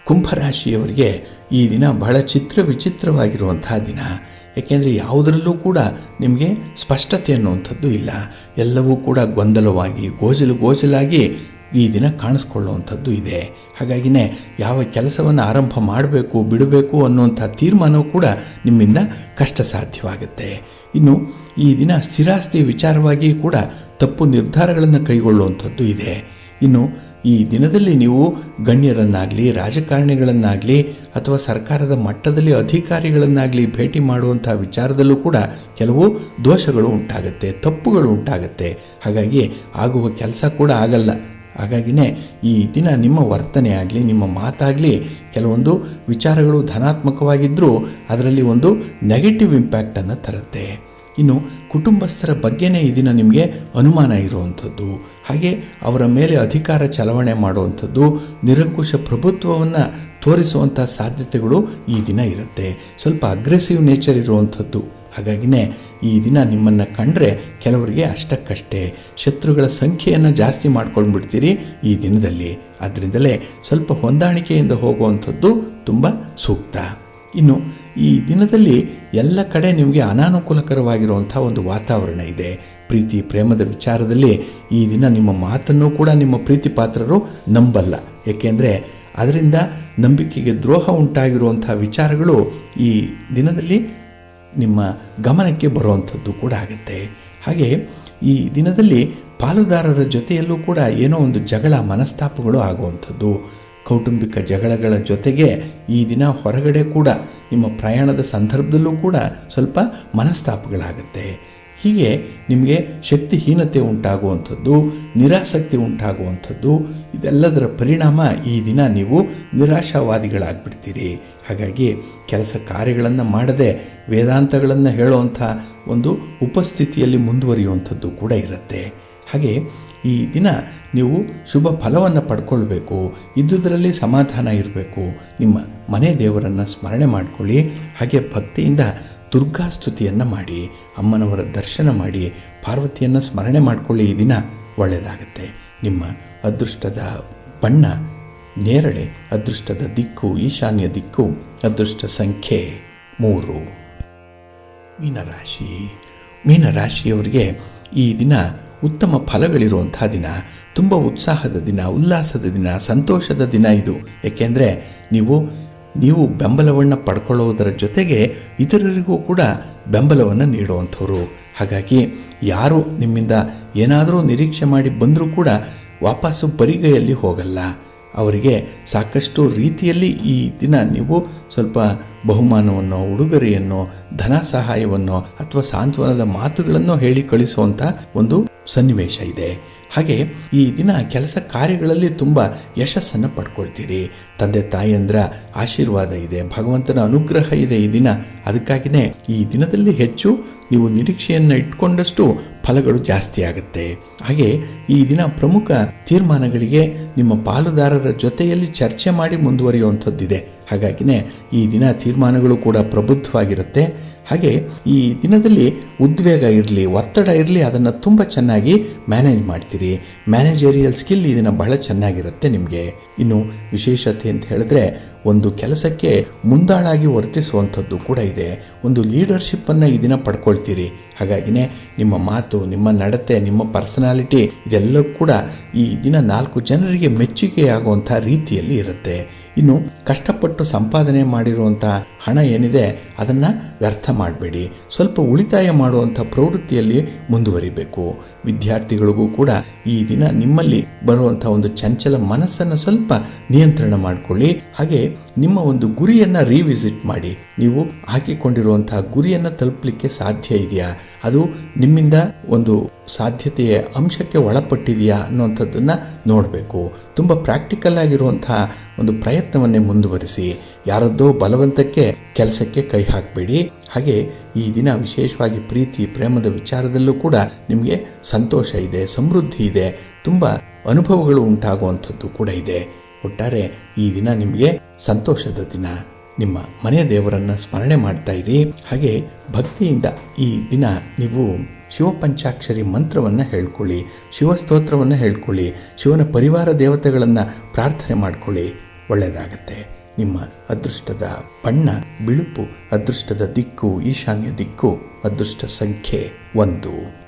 ಕುಂಭರಾಶಿಯವರಿಗೆ ಈ ದಿನ ಬಹಳ ವಿಚಿತ್ರವಾಗಿರುವಂತಹ ದಿನ. ಏಕೆಂದರೆ ಯಾವುದರಲ್ಲೂ ಕೂಡ ನಿಮಗೆ ಸ್ಪಷ್ಟತೆ ಅನ್ನುವಂಥದ್ದು ಇಲ್ಲ. ಎಲ್ಲವೂ ಕೂಡ ಗೊಂದಲವಾಗಿ ಗೋಜಲಾಗಿ ಈ ದಿನ ಕಾಣಿಸ್ಕೊಳ್ಳುವಂಥದ್ದು ಇದೆ. ಹಾಗಾಗಿನೇ ಯಾವ ಕೆಲಸವನ್ನು ಆರಂಭ ಮಾಡಬೇಕು ಬಿಡಬೇಕು ಅನ್ನುವಂಥ ತೀರ್ಮಾನವೂ ಕೂಡ ನಿಮ್ಮಿಂದ ಕಷ್ಟ ಸಾಧ್ಯವಾಗುತ್ತೆ. ಇನ್ನು ಈ ದಿನ ಸ್ಥಿರಾಸ್ತಿ ವಿಚಾರವಾಗಿ ಕೂಡ ತಪ್ಪು ನಿರ್ಧಾರಗಳನ್ನು ಕೈಗೊಳ್ಳುವಂಥದ್ದು ಇದೆ. ಇನ್ನು ಈ ದಿನದಲ್ಲಿ ನೀವು ಗಣ್ಯರನ್ನಾಗಲಿ ರಾಜಕಾರಣಿಗಳನ್ನಾಗಲಿ ಅಥವಾ ಸರ್ಕಾರದ ಮಟ್ಟದಲ್ಲಿ ಅಧಿಕಾರಿಗಳನ್ನಾಗಲಿ ಭೇಟಿ ಮಾಡುವಂಥ ವಿಚಾರದಲ್ಲೂ ಕೂಡ ಕೆಲವು ದೋಷಗಳು ಉಂಟಾಗುತ್ತೆ, ತಪ್ಪುಗಳು ಉಂಟಾಗುತ್ತೆ. ಹಾಗಾಗಿ ಆಗುವ ಕೆಲಸ ಕೂಡ ಆಗಲ್ಲ. ಹಾಗಾಗಿನೇ ಈ ದಿನ ನಿಮ್ಮ ವರ್ತನೆ ಆಗಲಿ ನಿಮ್ಮ ಮಾತಾಗಲಿ ಕೆಲವೊಂದು ವಿಚಾರಗಳು ಧನಾತ್ಮಕವಾಗಿದ್ದರೂ ಅದರಲ್ಲಿ ಒಂದು ನೆಗೆಟಿವ್ ಇಂಪ್ಯಾಕ್ಟನ್ನು ತರುತ್ತೆ. ಇನ್ನು ಕುಟುಂಬಸ್ಥರ ಬಗ್ಗೆನೇ ಈ ದಿನ ನಿಮಗೆ ಅನುಮಾನ ಇರುವಂಥದ್ದು, ಹಾಗೆ ಅವರ ಮೇಲೆ ಅಧಿಕಾರ ಚಲಾವಣೆ ಮಾಡುವಂಥದ್ದು, ನಿರಂಕುಶ ಪ್ರಭುತ್ವವನ್ನು ತೋರಿಸುವಂಥ ಸಾಧ್ಯತೆಗಳು ಈ ದಿನ ಇರುತ್ತೆ. ಸ್ವಲ್ಪ ಅಗ್ರೆಸಿವ್ ನೇಚರ್ ಇರುವಂಥದ್ದು. ಹಾಗಾಗಿನೇ ಈ ದಿನ ನಿಮ್ಮನ್ನು ಕಂಡ್ರೆ ಕೆಲವರಿಗೆ ಅಷ್ಟಕ್ಕಷ್ಟೇ ಶತ್ರುಗಳ ಸಂಖ್ಯೆಯನ್ನು ಜಾಸ್ತಿ ಮಾಡ್ಕೊಂಡ್ಬಿಡ್ತೀರಿ ಈ ದಿನದಲ್ಲಿ. ಅದರಿಂದಲೇ ಸ್ವಲ್ಪ ಹೊಂದಾಣಿಕೆಯಿಂದ ಹೋಗುವಂಥದ್ದು ತುಂಬ ಸೂಕ್ತ. ಇನ್ನು ಈ ದಿನದಲ್ಲಿ ಎಲ್ಲ ಕಡೆ ನಿಮಗೆ ಅನಾನುಕೂಲಕರವಾಗಿರುವಂಥ ಒಂದು ವಾತಾವರಣ ಇದೆ. ಪ್ರೀತಿ ಪ್ರೇಮದ ವಿಚಾರದಲ್ಲಿ ಈ ದಿನ ನಿಮ್ಮ ಮಾತನ್ನು ಕೂಡ ನಿಮ್ಮ ಪ್ರೀತಿ ಪಾತ್ರರು ನಂಬಲ್ಲ. ಏಕೆಂದರೆ ಅದರಿಂದ ನಂಬಿಕೆಗೆ ದ್ರೋಹ ಉಂಟಾಗಿರುವಂಥ ವಿಚಾರಗಳು ಈ ದಿನದಲ್ಲಿ ನಿಮ್ಮ ಗಮನಕ್ಕೆ ಬರುವಂಥದ್ದು ಕೂಡ ಆಗುತ್ತೆ. ಹಾಗೆ ಈ ದಿನದಲ್ಲಿ ಪಾಲುದಾರರ ಜೊತೆಯಲ್ಲೂ ಕೂಡ ಏನೋ ಒಂದು ಜಗಳ ಮನಸ್ತಾಪಗಳು ಆಗುವಂಥದ್ದು, ಕೌಟುಂಬಿಕ ಜಗಳಗಳ ಜೊತೆಗೆ ಈ ದಿನ ಹೊರಗಡೆ ಕೂಡ ನಿಮ್ಮ ಪ್ರಯಾಣದ ಸಂದರ್ಭದಲ್ಲೂ ಕೂಡ ಸ್ವಲ್ಪ ಮನಸ್ತಾಪಗಳಾಗುತ್ತೆ. ಹೀಗೆ ನಿಮಗೆ ಶಕ್ತಿಹೀನತೆ ಉಂಟಾಗುವಂಥದ್ದು, ನಿರಾಸಕ್ತಿ ಉಂಟಾಗುವಂಥದ್ದು, ಇದೆಲ್ಲದರ ಪರಿಣಾಮ ಈ ದಿನ ನೀವು ನಿರಾಶಾವಾದಿಗಳಾಗ್ಬಿಡ್ತೀರಿ. ಹಾಗಾಗಿ ಕೆಲಸ ಕಾರ್ಯಗಳನ್ನು ಮಾಡದೆ ವೇದಾಂತಗಳನ್ನು ಹೇಳುವಂಥ ಒಂದು ಉಪಸ್ಥಿತಿಯಲ್ಲಿ ಮುಂದುವರಿಯುವಂಥದ್ದು ಕೂಡ ಇರುತ್ತೆ. ಹಾಗೆ ಈ ದಿನ ನೀವು ಶುಭ ಫಲವನ್ನು ಪಡ್ಕೊಳ್ಬೇಕು, ಇದ್ದುದರಲ್ಲಿ ಸಮಾಧಾನ ಇರಬೇಕು. ನಿಮ್ಮ ಮನೆ ದೇವರನ್ನು ಸ್ಮರಣೆ ಮಾಡಿಕೊಳ್ಳಿ. ಹಾಗೆ ಭಕ್ತಿಯಿಂದ ದುರ್ಗಾ ಸ್ತುತಿಯನ್ನು ಮಾಡಿ, ಅಮ್ಮನವರ ದರ್ಶನ ಮಾಡಿ, ಪಾರ್ವತಿಯನ್ನು ಸ್ಮರಣೆ ಮಾಡಿಕೊಳ್ಳಿ. ಈ ದಿನ ಒಳ್ಳೆಯದಾಗುತ್ತೆ. ನಿಮ್ಮ ಅದೃಷ್ಟದ ಬಣ್ಣ ನೇರಳೆ, ಅದೃಷ್ಟದ ದಿಕ್ಕು ಈಶಾನ್ಯ ದಿಕ್ಕು, ಅದೃಷ್ಟ ಸಂಖ್ಯೆ 3. ಮೀನರಾಶಿ. ಮೀನರಾಶಿಯವರಿಗೆ ಈ ದಿನ ಉತ್ತಮ ಫಲಗಳಿರುವಂಥ ದಿನ, ತುಂಬ ಉತ್ಸಾಹದ ದಿನ, ಉಲ್ಲಾಸದ ದಿನ, ಸಂತೋಷದ ದಿನ ಇದು. ಏಕೆಂದರೆ ನೀವು ಬೆಂಬಲವನ್ನು ಪಡ್ಕೊಳ್ಳೋದರ ಜೊತೆಗೆ ಇತರರಿಗೂ ಕೂಡ ಬೆಂಬಲವನ್ನು ನೀಡುವಂಥವ್ರು. ಹಾಗಾಗಿ ಯಾರು ನಿಮ್ಮಿಂದ ಏನಾದರೂ ನಿರೀಕ್ಷೆ ಮಾಡಿ ಬಂದರೂ ಕೂಡ ವಾಪಸ್ಸು ಬರಿಗೈಯಲ್ಲಿ ಹೋಗಲ್ಲ. ಅವರಿಗೆ ಸಾಕಷ್ಟು ರೀತಿಯಲ್ಲಿ ಈ ದಿನ ನೀವು ಸ್ವಲ್ಪ ಬಹುಮಾನವನ್ನು, ಉಡುಗೊರೆಯನ್ನು, ಧನ ಸಹಾಯವನ್ನು ಅಥವಾ ಸಾಂತ್ವನದ ಮಾತುಗಳನ್ನು ಹೇಳಿ ಕಳಿಸುವಂಥ ಒಂದು ಸನ್ನಿವೇಶ ಇದೆ. ಹಾಗೆ ಈ ದಿನ ಕೆಲಸ ಕಾರ್ಯಗಳಲ್ಲಿ ತುಂಬ ಯಶಸ್ಸನ್ನು ಪಡ್ಕೊಳ್ತೀರಿ. ತಂದೆ ತಾಯಿಯಂದ್ರ ಆಶೀರ್ವಾದ ಇದೆ, ಭಗವಂತನ ಅನುಗ್ರಹ ಇದೆ ಈ ದಿನ. ಅದಕ್ಕಾಗಿಯೇ ಈ ದಿನದಲ್ಲಿ ಹೆಚ್ಚು ನೀವು ನಿರೀಕ್ಷೆಯನ್ನು ಇಟ್ಕೊಂಡಷ್ಟು ಫಲಗಳು ಜಾಸ್ತಿ ಆಗುತ್ತೆ. ಹಾಗೆ ಈ ದಿನ ಪ್ರಮುಖ ತೀರ್ಮಾನಗಳಿಗೆ ನಿಮ್ಮ ಪಾಲುದಾರರ ಜೊತೆಯಲ್ಲಿ ಚರ್ಚೆ ಮಾಡಿ ಮುಂದುವರಿಯುವಂಥದ್ದಿದೆ. ಹಾಗಾಗಿನೇ ಈ ದಿನ ತೀರ್ಮಾನಗಳು ಕೂಡ ಪ್ರಬುದ್ಧವಾಗಿರುತ್ತೆ. ಹಾಗೆ ಈ ದಿನದಲ್ಲಿ ಉದ್ವೇಗ ಇರಲಿ, ಒತ್ತಡ ಇರಲಿ, ಅದನ್ನು ತುಂಬ ಚೆನ್ನಾಗಿ ಮ್ಯಾನೇಜ್ ಮಾಡ್ತೀರಿ. ಮ್ಯಾನೇಜರಿಯಲ್ ಸ್ಕಿಲ್ ಈ ದಿನ ಬಹಳ ಚೆನ್ನಾಗಿರುತ್ತೆ ನಿಮಗೆ. ಇನ್ನು ವಿಶೇಷತೆ ಅಂತ ಹೇಳಿದ್ರೆ ಒಂದು ಕೆಲಸಕ್ಕೆ ಮುಂದಾಳಾಗಿ ವರ್ತಿಸುವಂಥದ್ದು ಕೂಡ ಇದೆ. ಒಂದು ಲೀಡರ್ಶಿಪ್ಪನ್ನು ಈ ದಿನ ಪಡ್ಕೊಳ್ತೀರಿ. ಹಾಗಾಗಿನೇ ನಿಮ್ಮ ಮಾತು, ನಿಮ್ಮ ನಡತೆ, ನಿಮ್ಮ ಪರ್ಸನಾಲಿಟಿ ಇದೆಲ್ಲ ಕೂಡ ಈ ದಿನ 4 ಜನರಿಗೆ ಮೆಚ್ಚುಗೆಯಾಗುವಂಥ ರೀತಿಯಲ್ಲಿ ಇರುತ್ತೆ. ಇನ್ನು ಕಷ್ಟಪಟ್ಟು ಸಂಪಾದನೆ ಮಾಡಿರುವಂಥ ಹಣ ಏನಿದೆ ಅದನ್ನು ವ್ಯರ್ಥ ಮಾಡಬೇಡಿ. ಸ್ವಲ್ಪ ಉಳಿತಾಯ ಮಾಡುವಂಥ ಪ್ರವೃತ್ತಿಯಲ್ಲಿ ಮುಂದುವರಿಬೇಕು. ವಿದ್ಯಾರ್ಥಿಗಳಿಗೂ ಕೂಡ ಈ ದಿನ ನಿಮ್ಮಲ್ಲಿ ಬರುವಂಥ ಒಂದು ಚಂಚಲ ಮನಸ್ಸನ್ನು ಸ್ವಲ್ಪ ನಿಯಂತ್ರಣ ಮಾಡಿಕೊಳ್ಳಿ. ಹಾಗೆ ನಿಮ್ಮ ಒಂದು ಗುರಿಯನ್ನು ರಿವಿಸಿಟ್ ಮಾಡಿ. ನೀವು ಹಾಕಿಕೊಂಡಿರುವಂಥ ಗುರಿಯನ್ನು ತಲುಪಲಿಕ್ಕೆ ಸಾಧ್ಯ ಇದೆಯಾ, ಅದು ನಿಮ್ಮಿಂದ ಒಂದು ಸಾಧ್ಯತೆಯ ಅಂಶಕ್ಕೆ ಒಳಪಟ್ಟಿದೆಯಾ ಅನ್ನುವಂಥದ್ದನ್ನು ನೋಡಬೇಕು. ತುಂಬ ಪ್ರಾಕ್ಟಿಕಲ್ ಆಗಿರುವಂಥ ಒಂದು ಪ್ರಯತ್ನವನ್ನೇ ಮುಂದುವರಿಸಿ. ಯಾರದ್ದೋ ಬಲವಂತಕ್ಕೆ ಕೆಲಸಕ್ಕೆ ಕೈ ಹಾಕಬೇಡಿ. ಹಾಗೆ ಈ ದಿನ ವಿಶೇಷವಾಗಿ ಪ್ರೀತಿ ಪ್ರೇಮದ ವಿಚಾರದಲ್ಲೂ ಕೂಡ ನಿಮಗೆ ಸಂತೋಷ ಇದೆ, ಸಮೃದ್ಧಿ ಇದೆ, ತುಂಬ ಅನುಭವಗಳು ಉಂಟಾಗುವಂಥದ್ದು ಕೂಡ ಇದೆ. ಒಟ್ಟಾರೆ ಈ ದಿನ ನಿಮಗೆ ಸಂತೋಷದ ದಿನ. ನಿಮ್ಮ ಮನೆಯ ದೇವರನ್ನು ಸ್ಮರಣೆ ಮಾಡ್ತಾ ಇರಿ. ಹಾಗೆ ಭಕ್ತಿಯಿಂದ ಈ ದಿನ ನೀವು ಶಿವಪಂಚಾಕ್ಷರಿ ಮಂತ್ರವನ್ನು ಹೇಳ್ಕೊಳ್ಳಿ, ಶಿವಸ್ತೋತ್ರವನ್ನು ಹೇಳ್ಕೊಳ್ಳಿ, ಶಿವನ ಪರಿವಾರ ದೇವತೆಗಳನ್ನು ಪ್ರಾರ್ಥನೆ ಮಾಡ್ಕೊಳ್ಳಿ. ಒಳ್ಳೆಯದಾಗತ್ತೆ. ನಿಮ್ಮ ಅದೃಷ್ಟದ ಬಣ್ಣ ಬಿಳುಪು, ಅದೃಷ್ಟದ ದಿಕ್ಕು ಈಶಾನ್ಯ ದಿಕ್ಕು, ಅದೃಷ್ಟ ಸಂಖ್ಯೆ 1.